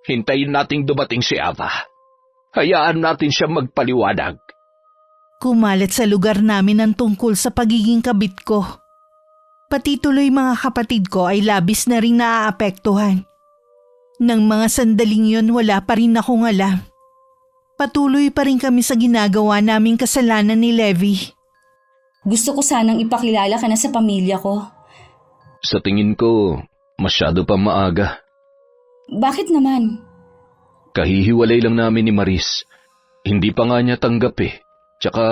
Hintayin nating dumating si Ava. Hayaan natin siya magpaliwanag. Kumalat sa lugar namin ang tungkol sa pagiging kabit ko. Pati tuloy mga kapatid ko ay labis na rin naaapektuhan. Nang mga sandaling yun wala pa rin akong alam. Patuloy pa rin kami sa ginagawa naming kasalanan ni Levi. Gusto ko sanang ipakilala ka na sa pamilya ko. Sa tingin ko, masyado pa maaga. Bakit naman? Kahihiwalay lang namin ni Maris. Hindi pa nga niya tanggap eh. Tsaka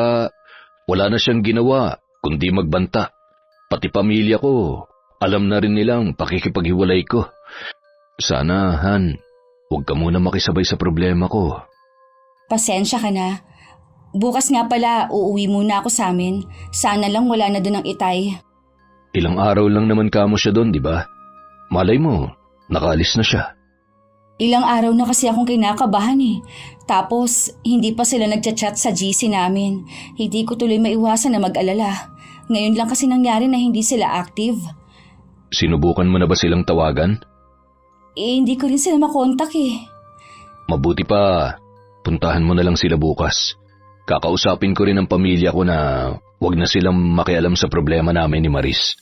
wala na siyang ginawa kundi magbanta. Pati pamilya ko, alam na rin nilang pakikipaghiwalay ko. Sana, Han, huwag ka muna makisabay sa problema ko. Pasensya ka na. Bukas nga pala, uuwi muna ako sa amin. Sana lang wala na doon ang itay. Ilang araw lang naman kamo siya doon, di ba? Malay mo, nakaalis na siya. Ilang araw na kasi akong kinakabahan eh. Tapos, hindi pa sila nagchat-chat sa GC namin. Hindi ko tuloy maiwasan na mag-alala. Ngayon lang kasi nangyari na hindi sila active. Sinubukan mo na ba silang tawagan? Hindi ko rin sila makontak eh. Mabuti pa, puntahan mo na lang sila bukas. Kakausapin ko rin ang pamilya ko na wag na silang makialam sa problema namin ni Maris.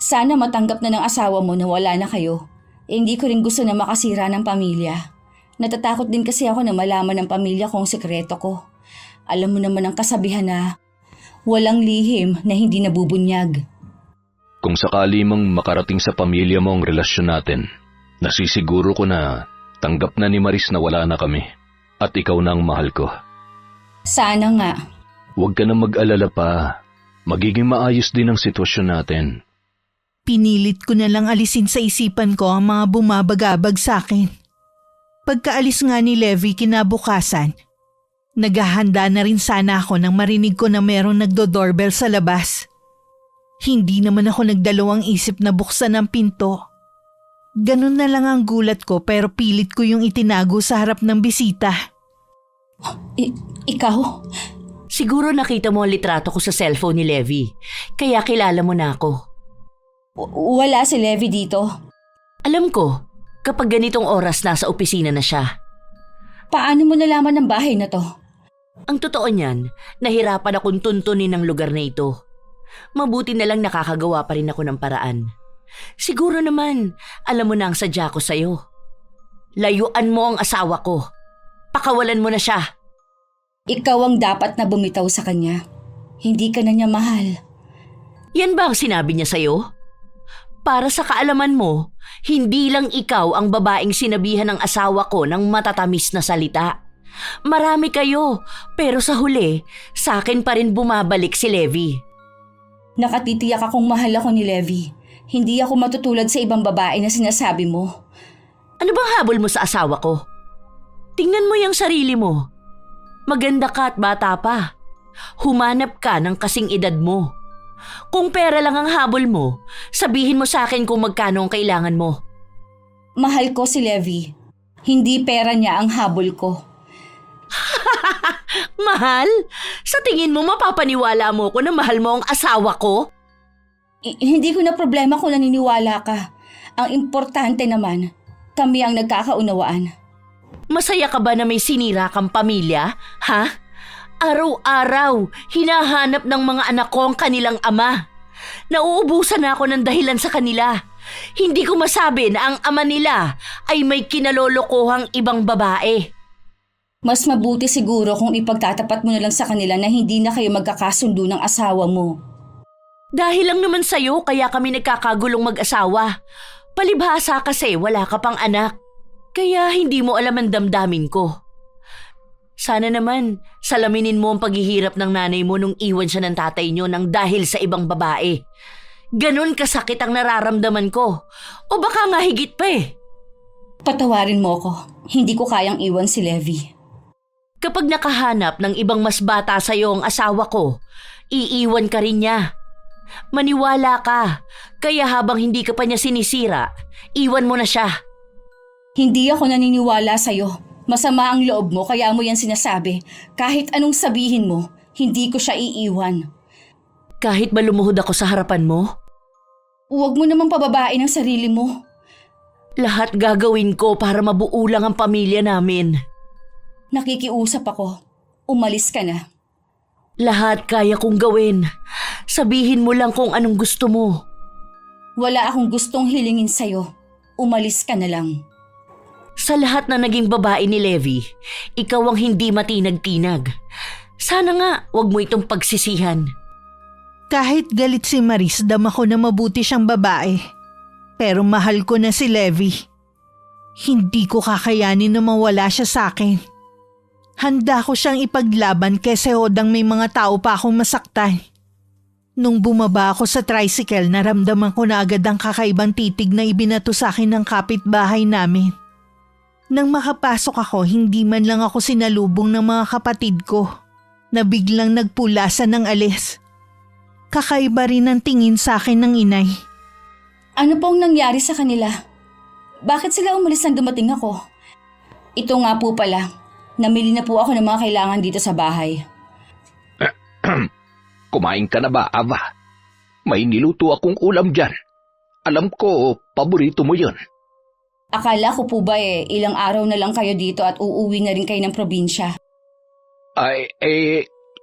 Sana matanggap na ng asawa mo na wala na kayo. Hindi ko rin gusto na makasira ng pamilya. Natatakot din kasi ako na malaman ng pamilya ko ang sekreto ko. Alam mo naman ang kasabihan na walang lihim na hindi nabubunyag. Kung sakali mang makarating sa pamilya mo ang relasyon natin, nasisiguro ko na tanggap na ni Maris na wala na kami at ikaw na ang mahal ko. Sana nga. Huwag ka na mag-alala pa. Magiging maayos din ang sitwasyon natin. Pinilit ko na lang alisin sa isipan ko ang mga bumabagabag sa akin. Pagkaalis nga ni Levi kinabukasan, naghahanda na rin sana ako nang marinig ko na merong nagdo-doorbell sa labas. Hindi naman ako nagdalawang isip na buksan ang pinto. Ganun na lang ang gulat ko pero pilit ko yung itinago sa harap ng bisita. Ikaw? Siguro nakita mo ang litrato ko sa cellphone ni Levi, kaya kilala mo na ako. Wala si Levi dito. Alam ko, kapag ganitong oras nasa opisina na siya. Paano mo nalaman ng bahay na to? Ang totoo niyan, nahirapan akong tuntunin ang lugar na ito. Mabuti na lang nakakagawa pa rin ako ng paraan. Siguro naman, alam mo na ang sadya ko sa'yo. Layuan mo ang asawa ko. Pakawalan mo na siya. Ikaw ang dapat na bumitaw sa kanya. Hindi ka na niya mahal. Yan ba ang sinabi niya sa'yo? Para sa kaalaman mo, hindi lang ikaw ang babaeng sinabihan ng asawa ko ng matatamis na salita. Marami kayo, pero sa huli, sa akin pa rin bumabalik si Levi. Nakatitiyak akong mahal ako ni Levi. Hindi ako matutulad sa ibang babae na sinasabi mo. Ano bang habol mo sa asawa ko? Tingnan mo yung sarili mo. Maganda ka at bata pa. Humanap ka ng kasing edad mo. Kung pera lang ang habol mo, sabihin mo sa akin kung magkano ang kailangan mo. Mahal ko si Levi. Hindi pera niya ang habol ko. Mahal? Sa tingin mo mapapaniwala mo ko na mahal mo ang asawa ko? Hindi ko na problema kung naniniwala ka. Ang importante naman, kami ang nagkakaunawaan. Masaya ka ba na may sinira kang pamilya? Ha? Araw-araw, hinahanap ng mga anak ko ang kanilang ama. Nauubusan na ako ng dahilan sa kanila. Hindi ko masabi na ang ama nila ay may kinalolokohang ibang babae. Mas mabuti siguro kung ipagtatapat mo na lang sa kanila na hindi na kayo magkakasundo ng asawa mo. Dahil lang naman sa'yo kaya kami nagkakagulong mag-asawa. Palibhasa kasi wala ka pang anak. Kaya hindi mo alam ang damdamin ko. Sana naman, salaminin mo ang paghihirap ng nanay mo nung iwan siya ng tatay niyo nang dahil sa ibang babae. Ganon kasakit ang nararamdaman ko. O baka nga higit pa eh. Patawarin mo ko. Hindi ko kayang iwan si Levi. Kapag nakahanap ng ibang mas bata sa'yo ang asawa ko, iiwan ka rin niya. Maniwala ka, kaya habang hindi ka pa niya sinisira, iwan mo na siya. Hindi ako naniniwala sa'yo. Masama ang loob mo kaya mo yan sinasabi. Kahit anong sabihin mo, hindi ko siya iiwan. Kahit ba lumuhod ako sa harapan mo? Huwag mo namang pababain ang sarili mo. Lahat gagawin ko para mabuo lang ang pamilya namin. Nakikiusap ako. Umalis ka na. Lahat kaya kong gawin. Sabihin mo lang kung anong gusto mo. Wala akong gustong hilingin sa'yo. Umalis ka na lang. Sa lahat na naging babae ni Levi, ikaw ang hindi matinag-tinag. Sana nga, wag mo itong pagsisihan. Kahit galit si Maris, dama ko na mabuti siyang babae. Pero mahal ko na si Levi. Hindi ko kakayanin na mawala siya sa akin. Handa ko siyang ipaglaban kaysa hodang may mga tao pa akong masaktan. Nung bumaba ako sa tricycle, naramdaman ko na agad ang kakaibang titig na ibinato sa akin ng kapitbahay namin. Nang makapasok ako, hindi man lang ako sinalubong ng mga kapatid ko na biglang nagpulasan ng alis. Kakaiba rin ang tingin sa akin ng inay. Ano pong nangyari sa kanila? Bakit sila umalis nang dumating ako? Ito nga po pala, namili na po ako ng mga kailangan dito sa bahay. Kumain ka na ba, Ava? May niluto akong ulam dyan. Alam ko, paborito mo yun. Akala ko po ba ilang araw na lang kayo dito at uuwi na rin kayo ng probinsya? Ay,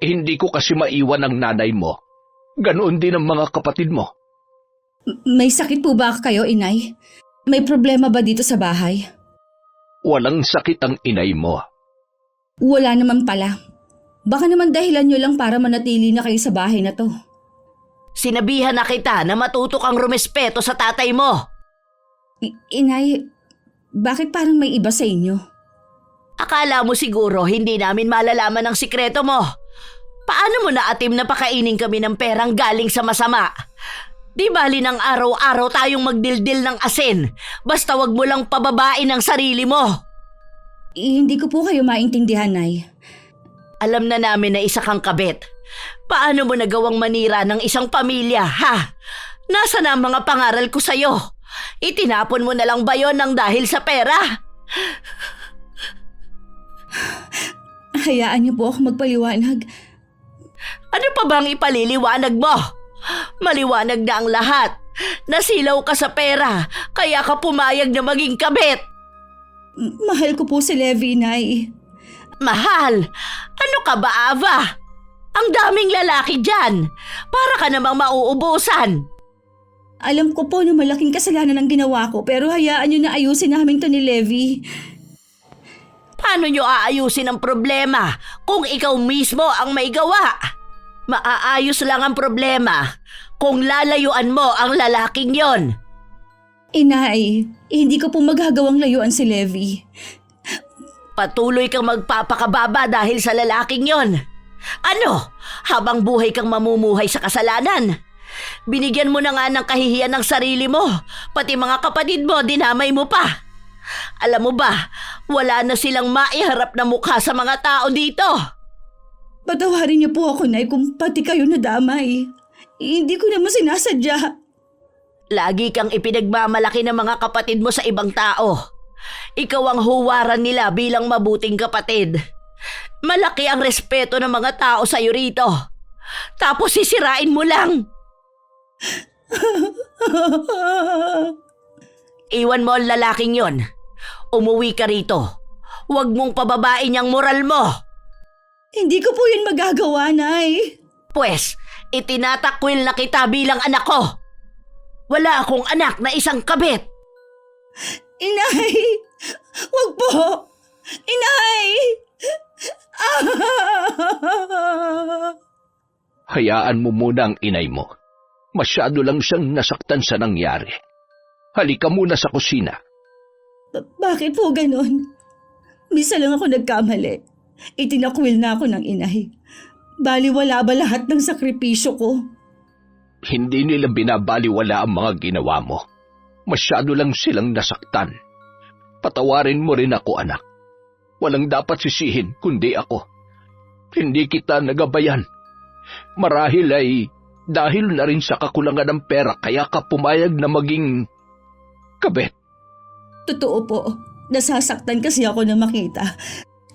hindi ko kasi maiwan ang nanay mo. Ganoon din ang mga kapatid mo. May sakit po ba kayo, inay? May problema ba dito sa bahay? Walang sakit ang inay mo. Wala naman pala. Baka naman dahilan nyo lang para manatili na kayo sa bahay na to. Sinabihan na kita na matuto kang rumespeto sa tatay mo. Inay, bakit parang may iba sa inyo? Akala mo siguro hindi namin malalaman ang sikreto mo. Paano mo naatim na pakainin kami ng perang galing sa masama? Di bali ng araw-araw tayong magdildil ng asin, basta wag mo lang pababain ang sarili mo. Hindi ko po kayo maintindihan, Nay. Alam na namin na isa kang kabit. Paano mo nagawang manira ng isang pamilya, ha? Nasa na ang mga pangaral ko sa'yo? Itinapon mo na lang ba yon ng dahil sa pera? Hayaan niyo po ako magpaliwanag. Ano pa bang ipaliliwanag mo? Maliwanag na ang lahat. Nasilaw ka sa pera, kaya ka pumayag na maging kabit. Mahal ko po si Levi, Nay. Mahal? Ano ka ba, Ava? Ang daming lalaki dyan. Para ka namang mauubusan. Alam ko po na malaking kasalanan ang ginawa ko pero hayaan niyo na ayusin namin to ni Levi. Paano nyo aayusin ang problema kung ikaw mismo ang may gawa? Maaayos lang ang problema kung lalayuan mo ang lalaking yon. Inay, hindi ko po magagawang layuan si Levi. Patuloy kang magpapakababa dahil sa lalaking yon. Ano? Habang buhay kang mamumuhay sa kasalanan. Binigyan mo na nga ng kahihiyan ng sarili mo. Pati mga kapatid mo, dinamay mo pa. Alam mo ba, wala na silang maiharap na mukha sa mga tao dito. Patawarin niyo po ako, Nay, kung pati kayo nadamay. Hindi ko naman sinasadya. Lagi kang ipinagmamalaki ng mga kapatid mo sa ibang tao. Ikaw ang huwaran nila bilang mabuting kapatid. Malaki ang respeto ng mga tao sa iyo rito. Tapos sisirain mo lang. Iwan mo ang lalaking yon. Umuwi ka rito. Huwag mong pababain ang moral mo. Hindi ko po yun magagawa, Nay. Pwes, itinatakwil na kita bilang anak ko. Wala akong anak na isang kabit. Inay! Wag po! Inay! Hayaan mo muna ang inay mo. Masyado lang siyang nasaktan sa nangyari. Halika muna sa kusina. Bakit po ganon? Misa lang ako nagkamali. Itinakwil na ako ng inay. Baliwala ba lahat ng sakripisyo ko? Hindi nila binabaliwala ang mga ginawa mo. Masyado lang silang nasaktan. Patawarin mo rin ako, anak. Walang dapat sisihin kundi ako. Hindi kita nagabayan. Marahil ay dahil na rin sa kakulangan ng pera kaya ka pumayag na maging kabet. Totoo po. Nasasaktan kasi ako na makita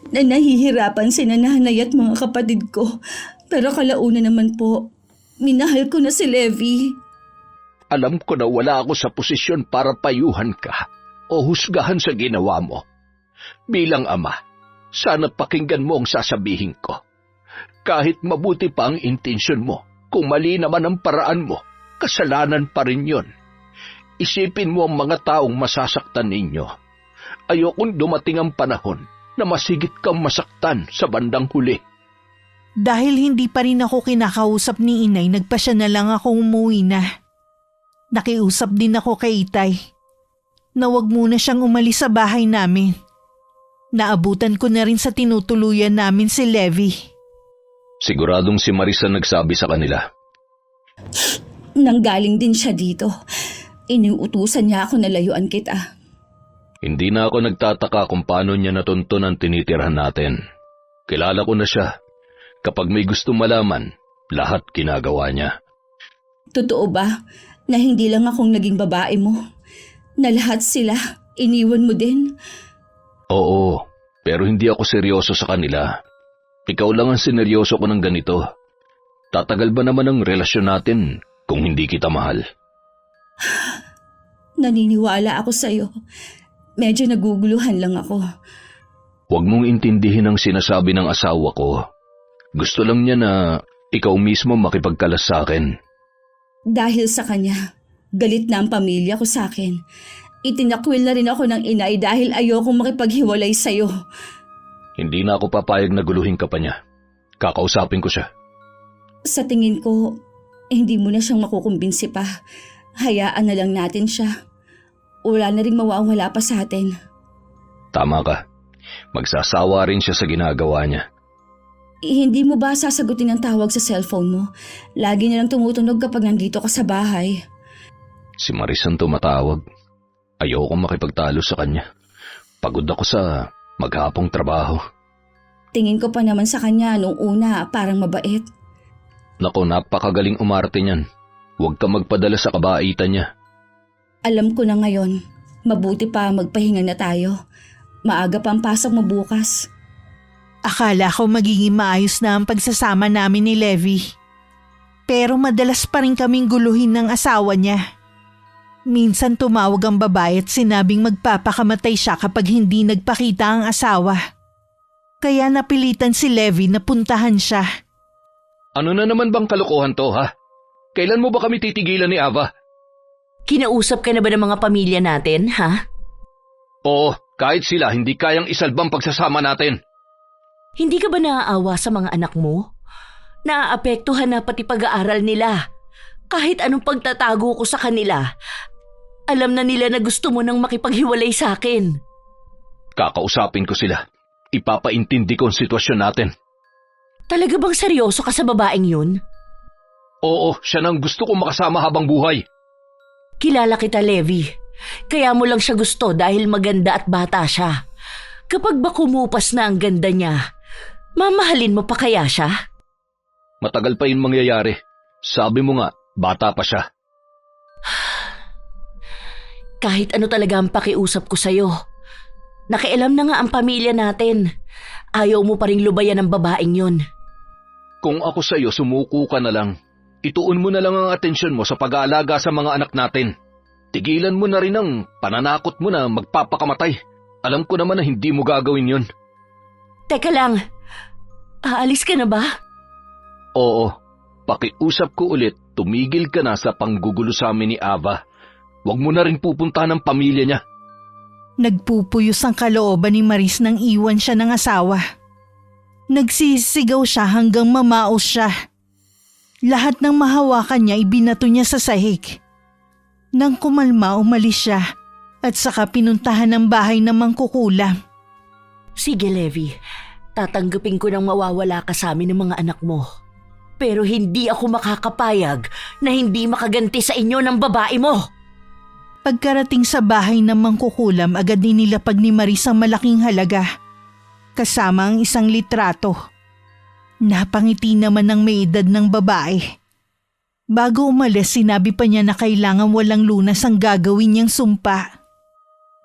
na nahihirapan si nanay at mga kapatid ko. Pero kalaunan naman po, minahal ko na si Levi. Alam ko na wala ako sa posisyon para payuhan ka o husgahan sa ginawa mo. Bilang ama, sana pakinggan mo ang sasabihin ko. Kahit mabuti pa ang intensyon mo, kung mali naman ang paraan mo, kasalanan pa rin yon. Isipin mo ang mga taong masasaktan ninyo. Ayokong dumating ang panahon na masigit kang masaktan sa bandang huli. Dahil hindi pa rin ako kinakausap ni inay, nagpasya na lang akong umuwi na. Nakiusap din ako kay Itay na wag muna siyang umalis sa bahay namin. Naabutan ko na rin sa tinutuluyan namin si Levi. Siguradong si Marisa nagsabi sa kanila. Nanggaling din siya dito. Iniutusan niya ako na layuan kita. Hindi na ako nagtataka kung paano niya natuntun ang tinitirhan natin. Kilala ko na siya. Kapag may gusto malaman, lahat ginagawa niya. Totoo ba na hindi lang akong naging babae mo? Na lahat sila iniwan mo din? Oo, pero hindi ako seryoso sa kanila. Ikaw lang ang sineryoso ko ng ganito. Tatagal ba naman ang relasyon natin kung hindi kita mahal? Naniniwala ako sa'yo. Medyo naguguluhan lang ako. Huwag mong intindihin ang sinasabi ng asawa ko. Gusto lang niya na ikaw mismo makipagkalas sa akin. Dahil sa kanya, galit na ang pamilya ko sa akin. Itinakwil na rin ako ng inay dahil ayokong makipaghiwalay sa'yo. Hindi na ako papayag na guluhin ka pa niya. Kakausapin ko siya. Sa tingin ko, hindi mo na siyang makukumbinsi pa. Hayaan na lang natin siya. Wala na rin mawawala pa sa atin. Tama ka. Magsasawa rin siya sa ginagawa niya. Hindi mo ba sasagutin ang tawag sa cellphone mo? Lagi na lang tumutunog kapag nandito ka sa bahay. Si Marisan tumatawag. Ayokong makipagtalo sa kanya. Pagod ako sa maghapong trabaho. Tingin ko pa naman sa kanya nung una parang mabait. Nako, napakagaling umarte niyan. Huwag ka magpadala sa kabaitan niya. Alam ko na ngayon, mabuti pa magpahinga na tayo. Maaga pa ang pasok mo bukas. Akala ko magiging maayos na ang pagsasama namin ni Levi. Pero madalas pa rin kaming guluhin ng asawa niya. Minsan tumawag ang babae at sinabing magpapakamatay siya kapag hindi nagpakita ang asawa. Kaya napilitan si Levi na puntahan siya. Ano na naman bang kalokohan to, ha? Kailan mo ba kami titigilan ni Ava? Kinausap ka na ba ng mga pamilya natin, ha? Oo, kahit sila hindi kayang isalbang pagsasama natin. Hindi ka ba naaawa sa mga anak mo? Naaapektuhan na pati pag-aaral nila. Kahit anong pagtatago ko sa kanila, alam na nila na gusto mo nang makipaghiwalay sa akin. Kakausapin ko sila. Ipapaintindi ko ang sitwasyon natin. Talaga bang seryoso ka sa babaeng yun? Oo, siya nang gusto kong makasama habang buhay. Kilala kita, Levi. Kaya mo lang siya gusto dahil maganda at bata siya. Kapag ba kumupas na ang ganda niya, mamahalin mo pa kaya siya? Matagal pa yun mangyayari. Sabi mo nga, bata pa siya. Kahit ano talaga ang pakiusap ko sa'yo. Nakialam na nga ang pamilya natin. Ayaw mo pa ring lubayan ng babaeng yun. Kung ako sa'yo, sumuko ka na lang. Ituon mo na lang ang atensyon mo sa pag-aalaga sa mga anak natin. Tigilan mo na rin ang pananakot mo na magpapakamatay. Alam ko naman na hindi mo gagawin yun. Teka lang, aalis ka na ba? Oo, pakiusap ko ulit, tumigil ka na sa panggugulo sa amin ni Ava. Huwag mo na rin pupuntahan ang pamilya niya. Nagpupuyos ang kalooban ni Maris nang iwan siya ng asawa. Nagsisigaw siya hanggang mamaos siya. Lahat ng mahawakan niya ibinato niya sa sahig. Nang kumalma, umalis siya at saka pinuntahan ng bahay ng mangkukulam. Sige, Levi. Tatanggapin ko nang mawawala ka sa amin ng mga anak mo. Pero hindi ako makakapayag na hindi makaganti sa inyo ng babae mo. Pagkarating sa bahay ng mangkukulam, agad nilapag ni Maris ang malaking halaga. Kasama ang isang litrato. Napangiti naman ng may edad ng babae. Bago umalis, sinabi pa niya na kailangan walang lunas ang gagawin niyang sumpa.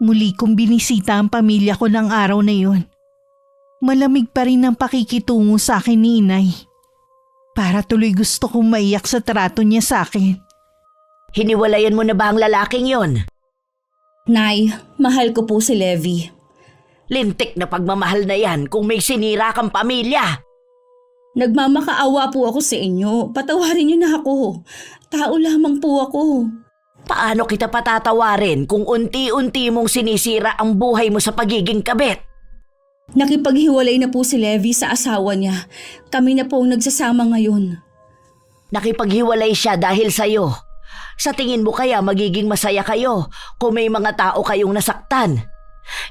Muli kong binisita ang pamilya ko ng araw na yun. Malamig pa rin ang pakikitungo sa akin ni Inay. Para tuloy gusto kong maiyak sa trato niya sa akin. Hiniwalayan mo na ba ang lalaking yon? Nay, mahal ko po si Levi. Lintik na pagmamahal na yan kung may sinira kang pamilya. Nagmamakaawa po ako sa inyo. Patawarin niyo na ako. Tao lamang po ako. Paano kita patatawarin kung unti-unti mong sinisira ang buhay mo sa pagiging kabit? Nakipaghiwalay na po si Levi sa asawa niya. Kami na po ang nagsasama ngayon. Nakipaghiwalay siya dahil sa'yo. Sa tingin mo kaya magiging masaya kayo kung may mga tao kayong nasaktan?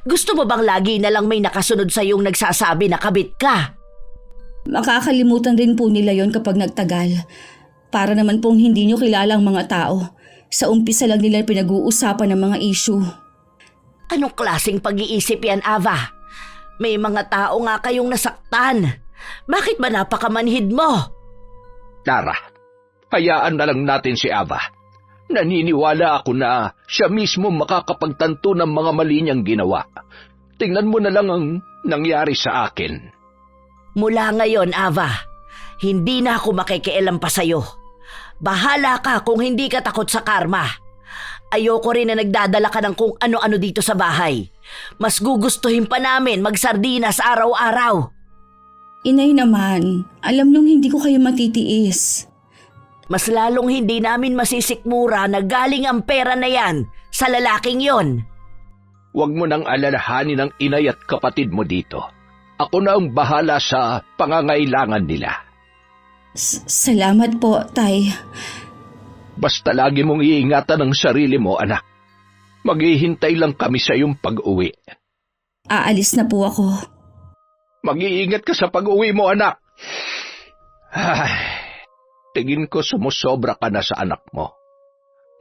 Gusto mo bang lagi na lang may nakasunod sa'yong nagsasabi na kabit ka? Makakalimutan rin po nila yon kapag nagtagal. Para naman pong hindi nyo kilala ang mga tao. Sa umpisa lang nila pinag-uusapan ng mga issue. Anong klaseng pag-iisip yan, Ava? May mga tao nga kayong nasaktan. Bakit ba napakamanhid mo? Tara, hayaan na lang natin si Ava. Naniniwala ako na siya mismo makakapagtanto ng mga mali niyang ginawa. Tingnan mo na lang ang nangyari sa akin. Mula ngayon, Ava, hindi na ako makikialam pa sa'yo. Bahala ka kung hindi ka takot sa karma. Ayoko rin na nagdadala ka ng kung ano-ano dito sa bahay. Mas gugustuhin pa namin magsardinas araw-araw. Inay naman, alam nung hindi ko kayo matitiis. Mas lalong hindi namin masisikmura na galing ang pera na yan sa lalaking yon. Huwag mo nang alalahanin ang inay at kapatid mo dito. Ako na ang bahala sa pangangailangan nila. Salamat po, Tay. Basta lagi mong iingatan ang sarili mo, anak. Maghihintay lang kami sa iyong pag-uwi. Aalis na po ako. Mag-iingat ka sa pag-uwi mo, anak. Ay, tingin ko sumusobra ka na sa anak mo.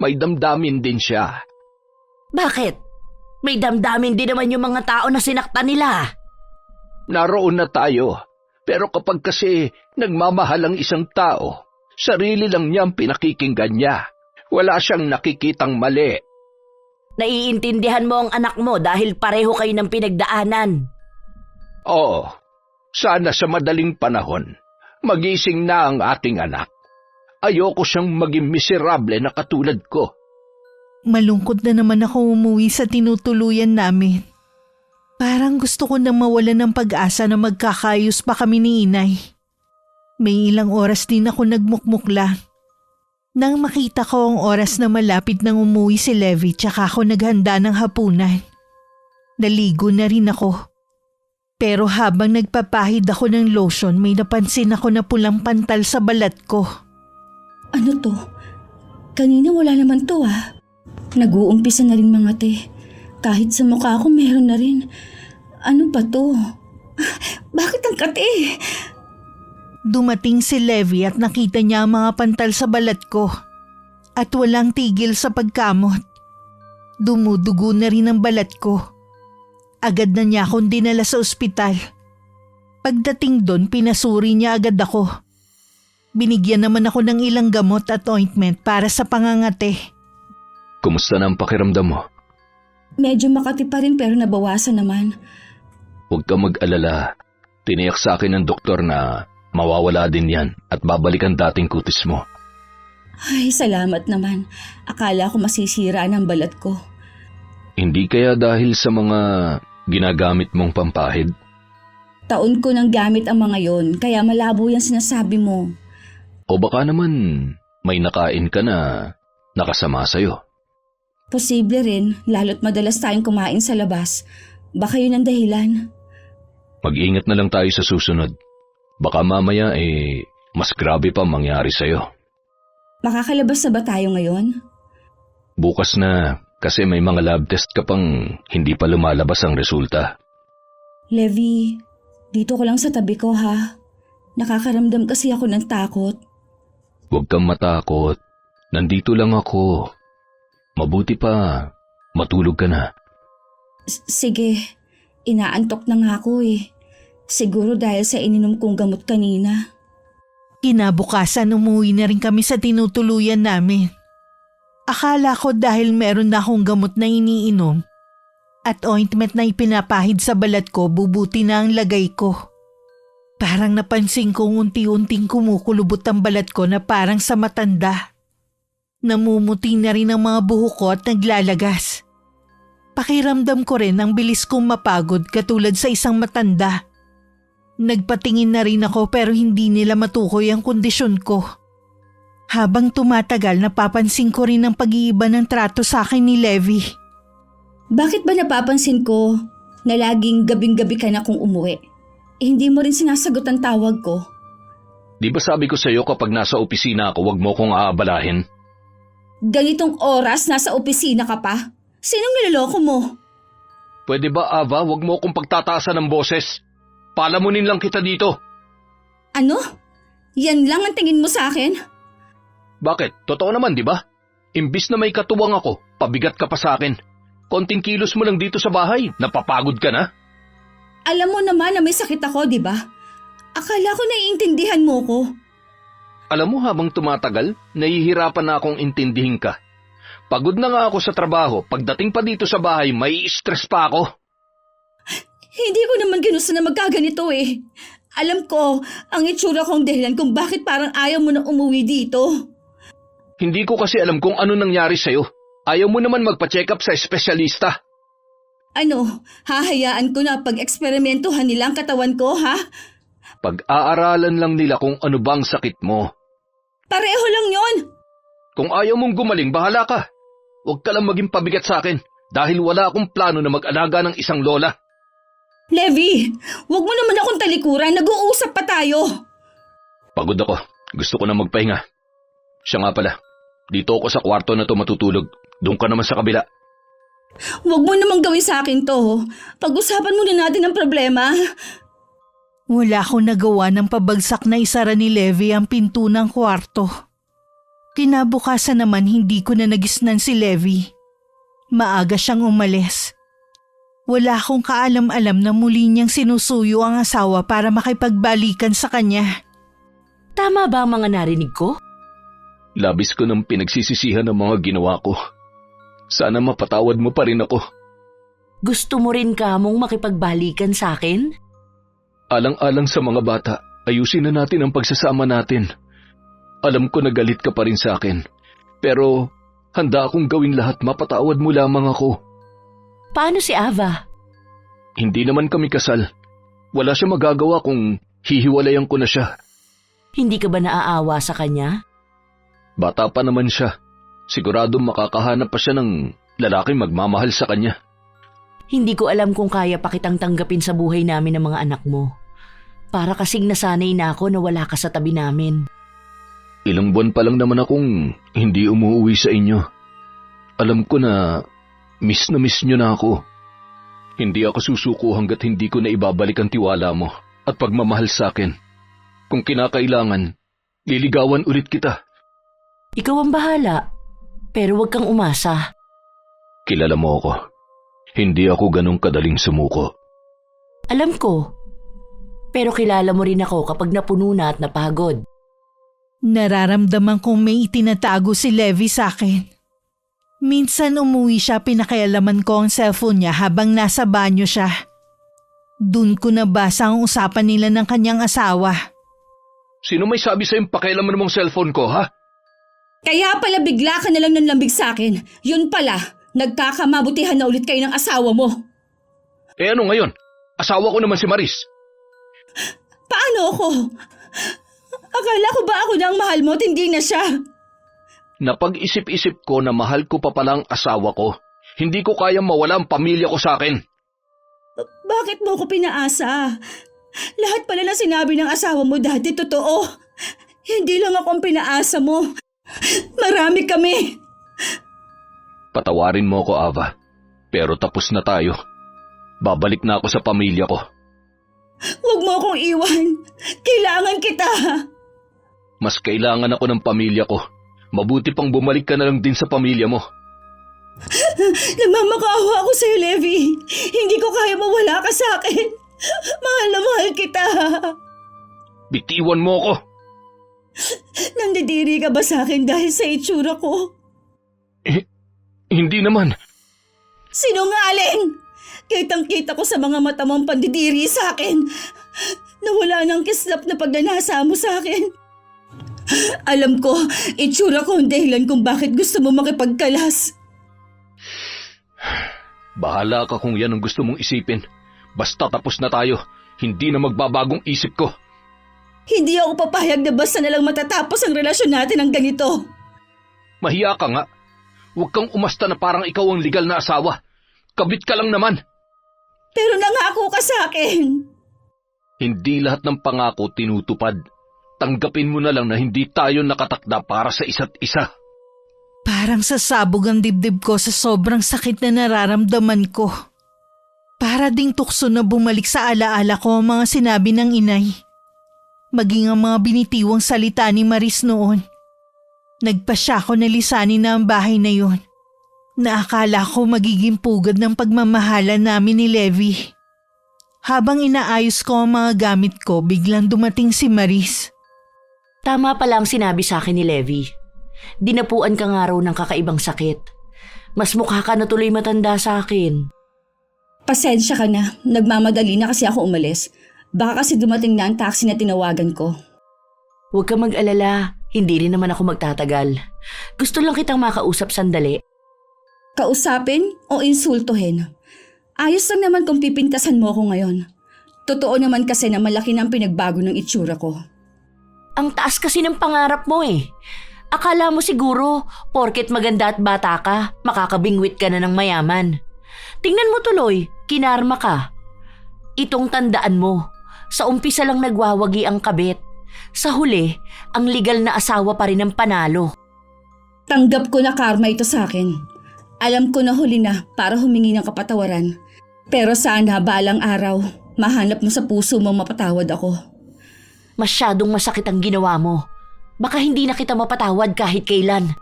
May damdamin din siya. Bakit? May damdamin din naman yung mga tao na sinaktan nila. Naroon na tayo. Pero kapag kasi nagmamahal ang isang tao, sarili lang niyang pinakikinggan niya. Wala siyang nakikitang mali. Naiintindihan mo ang anak mo dahil pareho kayo ng pinagdaanan. Oo, sana sa madaling panahon, magising na ang ating anak. Ayoko siyang maging miserable na katulad ko. Malungkot na naman ako umuwi sa tinutuluyan namin. Parang gusto ko nang mawalan ng pag-asa na magkakayos pa kami ni Inay. May ilang oras din ako nagmukmuk lang. Nang makita ko ang oras na malapit nang umuwi si Levi, tsaka ako naghanda ng hapunan. Naligo na rin ako. Pero habang nagpapahid ako ng lotion, may napansin ako na pulang pantal sa balat ko. Ano to? Kanina wala naman to ah. Nag-uumpisa na rin mga te. Kahit sa mukha ko meron na rin. Ano ba to? Bakit ang kate? Dumating si Levi at nakita niya ang mga pantal sa balat ko. At walang tigil sa pagkamot. Dumudugo na rin ang balat ko. Agad na niya akong dinala sa ospital. Pagdating doon, pinasuri niya agad ako. Binigyan naman ako ng ilang gamot at ointment para sa pangangate. Kumusta na ang pakiramdam mo? Medyo makati pa rin pero nabawasan naman. Huwag kang mag-alala. Tiniyak sa akin ng doktor na mawawala din yan at babalik ang dating kutis mo. Ay, salamat naman. Akala ko masisira ng balat ko. Hindi kaya dahil sa mga ginagamit mong pampahid? Taon ko nang gamit ang mga yon, kaya malabo yung sinasabi mo. O baka naman may nakain ka na nakasama sa'yo? Posible rin, lalo't madalas tayong kumain sa labas. Baka yun ang dahilan. Mag-ingat na lang tayo sa susunod. Baka mamaya mas grabe pa mangyari sa'yo. Makakalabas na ba tayo ngayon? Bukas na kasi may mga lab test ka pang hindi pa lumalabas ang resulta. Levi, dito ko lang sa tabi ko ha. Nakakaramdam kasi ako ng takot. Huwag kang matakot. Nandito lang ako. Mabuti pa, matulog ka na. Sige, inaantok na nga ako eh. Siguro dahil sa ininom kong gamot kanina. Kinabukasan umuwi na rin kami sa tinutuluyan namin. Akala ko dahil meron na akong gamot na iniinom at ointment na ipinapahid sa balat ko, bubuti na ang lagay ko. Parang napansin kong unti-unting kumukulubot ang balat ko na parang sa matanda. Namumuti na rin ang mga buhok ko at naglalagas. Pakiramdam ko rin ang bilis kong mapagod katulad sa isang matanda. Nagpatingin na rin ako pero hindi nila matukoy ang kondisyon ko. Habang tumatagal, napapansin ko rin ang pag-iiba ng trato sa akin ni Levi. Bakit ba napapansin ko na laging gabing-gabi ka na kung umuwi? Hindi mo rin sinasagot ang tawag ko. Di ba sabi ko sa'yo kapag nasa opisina ako, huwag mo kong aabalahin? Ganitong oras nasa opisina ka pa? Sinong niloloko mo? Pwede ba, Ava, huwag mo akong pagtataasan ng boses? Palamunin lang kita dito. Ano? Yan lang ang tingin mo sa akin? Bakit? Totoo naman, di ba? Imbis na may katuwang ako, pabigat ka pa sa akin. Konting kilos mo lang dito sa bahay, napapagod ka na. Alam mo naman na may sakit ako, di ba? Akala ko naiintindihan mo ko. Alam mo, habang tumatagal, nahihirapan na akong intindihin ka. Pagod na nga ako sa trabaho, pagdating pa dito sa bahay, may stress pa ako. Hindi ko naman ginusto na magkaganito eh. Alam ko, ang itsura kong dahilan kung bakit parang ayaw mo na umuwi dito. Hindi ko kasi alam kung ano nangyari sa'yo. Ayaw mo naman magpa-check up sa espesyalista. Ano, hahayaan ko na pag-eksperimentuhan nila ang katawan ko, ha? Pag-aaralan lang nila kung ano bang sakit mo. Pareho lang yon. Kung ayaw mong gumaling, bahala ka. Huwag ka lang maging pabigat sa akin dahil wala akong plano na mag-alaga ng isang lola. Levi, wag mo naman akong talikuran. Nag-uusap pa tayo. Pagod ako. Gusto ko na magpahinga. Siya nga pala. Dito ako sa kwarto na to matutulog. Doon ka naman sa kabila. Wag mo namang gawin sa akin to. Pag-usapan muna natin ang problema. Wala akong nagawa ng pabagsak na isara ni Levi ang pinto ng kwarto. Kinabukasan naman hindi ko na nagisnan si Levi. Maaga siyang umalis. Wala akong kaalam-alam na muli niyang sinusuyo ang asawa para makipagbalikan sa kanya. Tama ba ang mga narinig ko? Labis ko nang pinagsisisihan ang mga ginawa ko. Sana mapatawad mo pa rin ako. Gusto mo rin kamong makipagbalikan sa akin? Alang-alang sa mga bata, ayusin na natin ang pagsasama natin. Alam ko na galit ka pa rin sa akin. Pero handa akong gawin lahat, mapatawad mo lamang ako. Paano si Ava? Hindi naman kami kasal. Wala siya magagawa kung hihiwalayan ko na siya. Hindi ka ba naaawa sa kanya? Bata pa naman siya. Sigurado makakahanap pa siya ng lalaking magmamahal sa kanya. Hindi ko alam kung kaya pa kitang tanggapin sa buhay namin ng mga anak mo. Para kasing nasanay na ako na wala ka sa tabi namin. Ilang buwan pa lang naman akong hindi umuwi sa inyo. Alam ko na miss nyo na ako. Hindi ako susuko hanggat hindi ko na ibabalik ang tiwala mo at pagmamahal sa akin. Kung kinakailangan, liligawan ulit kita. Ikaw ang bahala, pero huwag kang umasa. Kilala mo ako. Hindi ako ganong kadaling sumuko. Alam ko, pero kilala mo rin ako kapag napuno na at napagod. Nararamdaman kong may itinatago si Levi sa akin. Minsan umuwi siya, pinakialaman ko ang cellphone niya habang nasa banyo siya. Doon ko nabasa ang usapan nila ng kanyang asawa. Sino may sabi sa'yong pakialaman mong cellphone ko, ha? Kaya pala bigla ka na lang nanlambig sa akin. Yun pala, nagkakamabutihan na ulit kayo ng asawa mo. Eh ano ngayon? Asawa ko naman si Maris. Paano ako? Akala ko ba ako na ang mahal mo at hindi na siya? Napag-isip-isip ko na mahal ko pa palang asawa ko. Hindi ko kayang mawala ang pamilya ko sa akin. Bakit mo ko pinaasa? Lahat pala na sinabi ng asawa mo dati totoo. Hindi lang ako ang pinaasa mo. Marami kami. Patawarin mo ako, Ava. Pero tapos na tayo. Babalik na ako sa pamilya ko. Huwag mo akong iwan. Kailangan kita. Mas kailangan ako ng pamilya ko. Mabuti pang bumalik ka na lang din sa pamilya mo. Nagmamakaawa ako sa'yo, Levi. Hindi ko kaya mawala ka sa akin. Mahal na mahal kita. Bitiwan mo ako. Nandidiri ka ba sa akin dahil sa itsura ko? Hindi naman. Sinungaling! Kitang-kita ko sa mga mata mong pandidiri sa akin. Nawala ng kislap na pagnanasa mo sa akin. Alam ko, itsura ko ang dahilan kung bakit gusto mo makipagkalas. Bahala ka kung yan ang gusto mong isipin. Basta tapos na tayo. Hindi na magbabagong isip ko. Hindi ako papayag na basta na lang matatapos ang relasyon natin ng ganito. Mahiya ka nga. Huwag kang umasta na parang ikaw ang legal na asawa. Kabit ka lang naman. Pero nangako ka sa akin. Hindi lahat ng pangako tinutupad. Tanggapin mo na lang na hindi tayo nakatakda para sa isa't isa. Parang sasabog ang dibdib ko sa sobrang sakit na nararamdaman ko. Para ding tukso na bumalik sa alaala ko ang mga sinabi ng inay. Maging ang mga binitiwang salita ni Maris noon. Nagpasya ko na lisanin na ang bahay na yon. Naakala ko magiging pugad ng pagmamahala namin ni Levi. Habang inaayos ko ang mga gamit ko, biglang dumating si Maris. Tama pala ang sinabi sa akin ni Levi. Dinapuan ka nga raw ng kakaibang sakit. Mas mukha ka na tuloy matanda sa akin. Pasensya ka na. Nagmamadali na kasi ako umalis. Baka kasi dumating na ang taxi na tinawagan ko. Huwag ka mag-alala. Hindi rin naman ako magtatagal. Gusto lang kitang makausap sandali. Kausapin o insultuhin? Ayos lang naman kung pipintasan mo ako ngayon. Totoo naman kasi na malaki na ang pinagbago ng itsura ko. Ang taas kasi ng pangarap mo eh. Akala mo siguro, porket maganda at bata ka, makakabingwit ka na ng mayaman. Tingnan mo tuloy, kinarma ka. Itong tandaan mo, sa umpisa lang nagwawagi ang kabit. Sa huli, ang legal na asawa pa rin ang panalo. Tanggap ko na karma ito sa akin. Alam ko na huli na para humingi ng kapatawaran. Pero sana balang araw, mahanap mo sa puso mong mapatawad ako. Masyadong masakit ang ginawa mo. Baka hindi na kita mapatawad kahit kailan.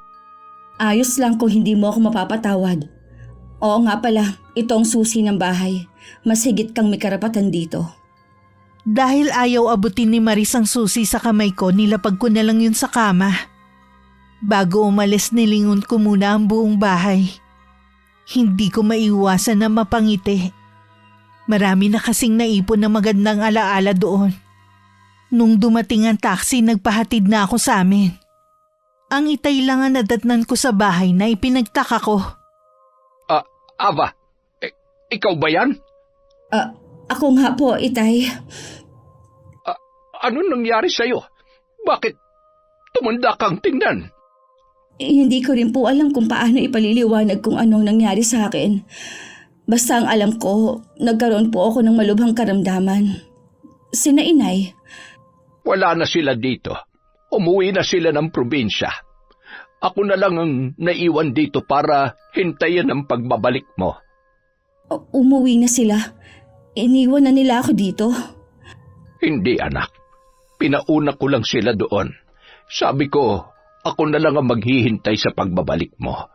Ayos lang kung hindi mo ako mapapatawad. Oo nga pala, ito ang susi ng bahay. Mas higit kang may karapatan dito. Dahil ayaw abutin ni Maris ang susi sa kamay ko, nilapag ko na lang yun sa kama. Bago umalis, nilingon ko muna ang buong bahay. Hindi ko maiwasan na mapangiti. Marami na kasing naipon na magandang alaala doon. Nung dumating ang taxi, nagpahatid na ako sa amin. Ang itay lang ang nadatnan ko sa bahay na ipinagtaka ko. Ava, ikaw ba yan? Ako nga po, Itay. Ano nangyari sa'yo? Bakit tumanda kang tingnan? Hindi ko rin po alam kung paano ipaliliwanag kung anong nangyari sa akin. Basta ang alam ko, nagkaroon po ako ng malubhang karamdaman. Sina inay, Wala na sila dito. Umuwi na sila ng probinsya. Ako na lang ang naiwan dito para hintayin ang pagbabalik mo. umuwi na sila. Iniwan na nila ako dito. Hindi, anak. Pinauna ko lang sila doon. Sabi ko, ako na lang ang maghihintay sa pagbabalik mo.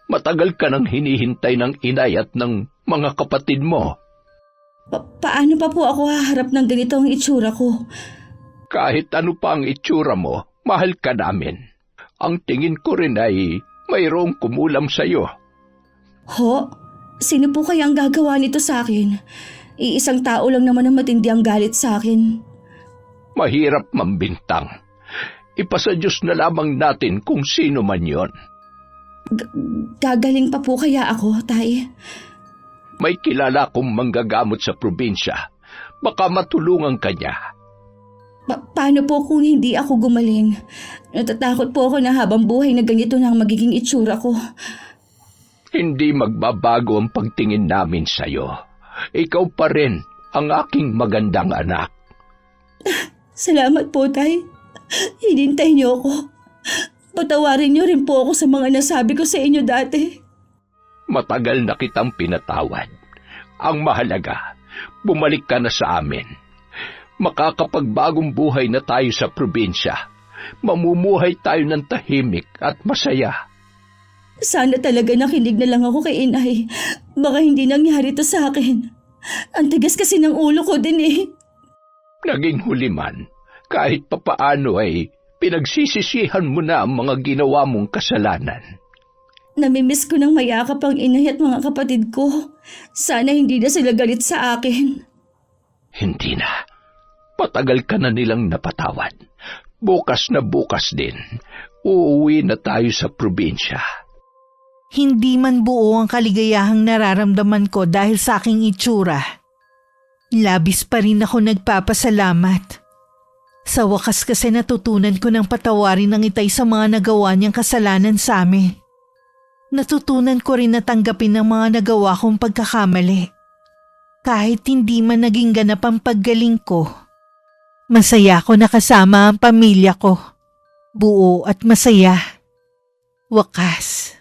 Matagal ka nang hinihintay ng inay at ng mga kapatid mo. Paano pa po ako haharap ng ganito ang itsura ko? Kahit ano pa ang itsura mo, mahal ka namin. Ang tingin ko rin ay mayroong kumulam sa'yo. Ho? Sino po kaya ang gagawa nito sa akin? Iisang tao lang naman ang matindi ang galit sa akin. Mahirap mambintang. Ipasa Diyos na lamang natin kung sino man yon. Gagaling pa po kaya ako, tay? May kilala kong manggagamot sa probinsya. Baka matulungan ka niya. Paano po kung hindi ako gumaling? Natatakot po ako na habang buhay na ganito na ang magiging itsura ko. Hindi magbabago ang pagtingin namin sa'yo. Ikaw pa rin ang aking magandang anak. Salamat po, tay. Hinintay niyo ako. Patawarin niyo rin po ako sa mga nasabi ko sa inyo dati. Matagal na kitang pinatawad. Ang mahalaga, bumalik ka na sa amin. Makakapagbagong buhay na tayo sa probinsya. Mamumuhay tayo ng tahimik at masaya. Sana talaga nakinig na lang ako kay inay. Baka hindi nangyari to sa akin. Ang tigas kasi ng ulo ko din eh. Naging huli man, kahit papaano ay pinagsisisihan mo na ang mga ginawa mong kasalanan. Namimiss ko ng mayakap ang inay at mga kapatid ko. Sana hindi na sila galit sa akin. Hindi na. Patagal ka na nilang napatawad. Bukas na bukas din, uuwi na tayo sa probinsya. Hindi man buo ang kaligayahang nararamdaman ko dahil sa aking itsura. Labis pa rin ako nagpapasalamat. Sa wakas kasi natutunan ko ng patawarin ng itay sa mga nagawa niyang kasalanan sa amin. Natutunan ko rin na tanggapin ang mga nagawa kong pagkakamali. Kahit hindi man naging ganap ang paggaling ko, masaya ko na kasama ang pamilya ko. Buo at masaya. Wakas.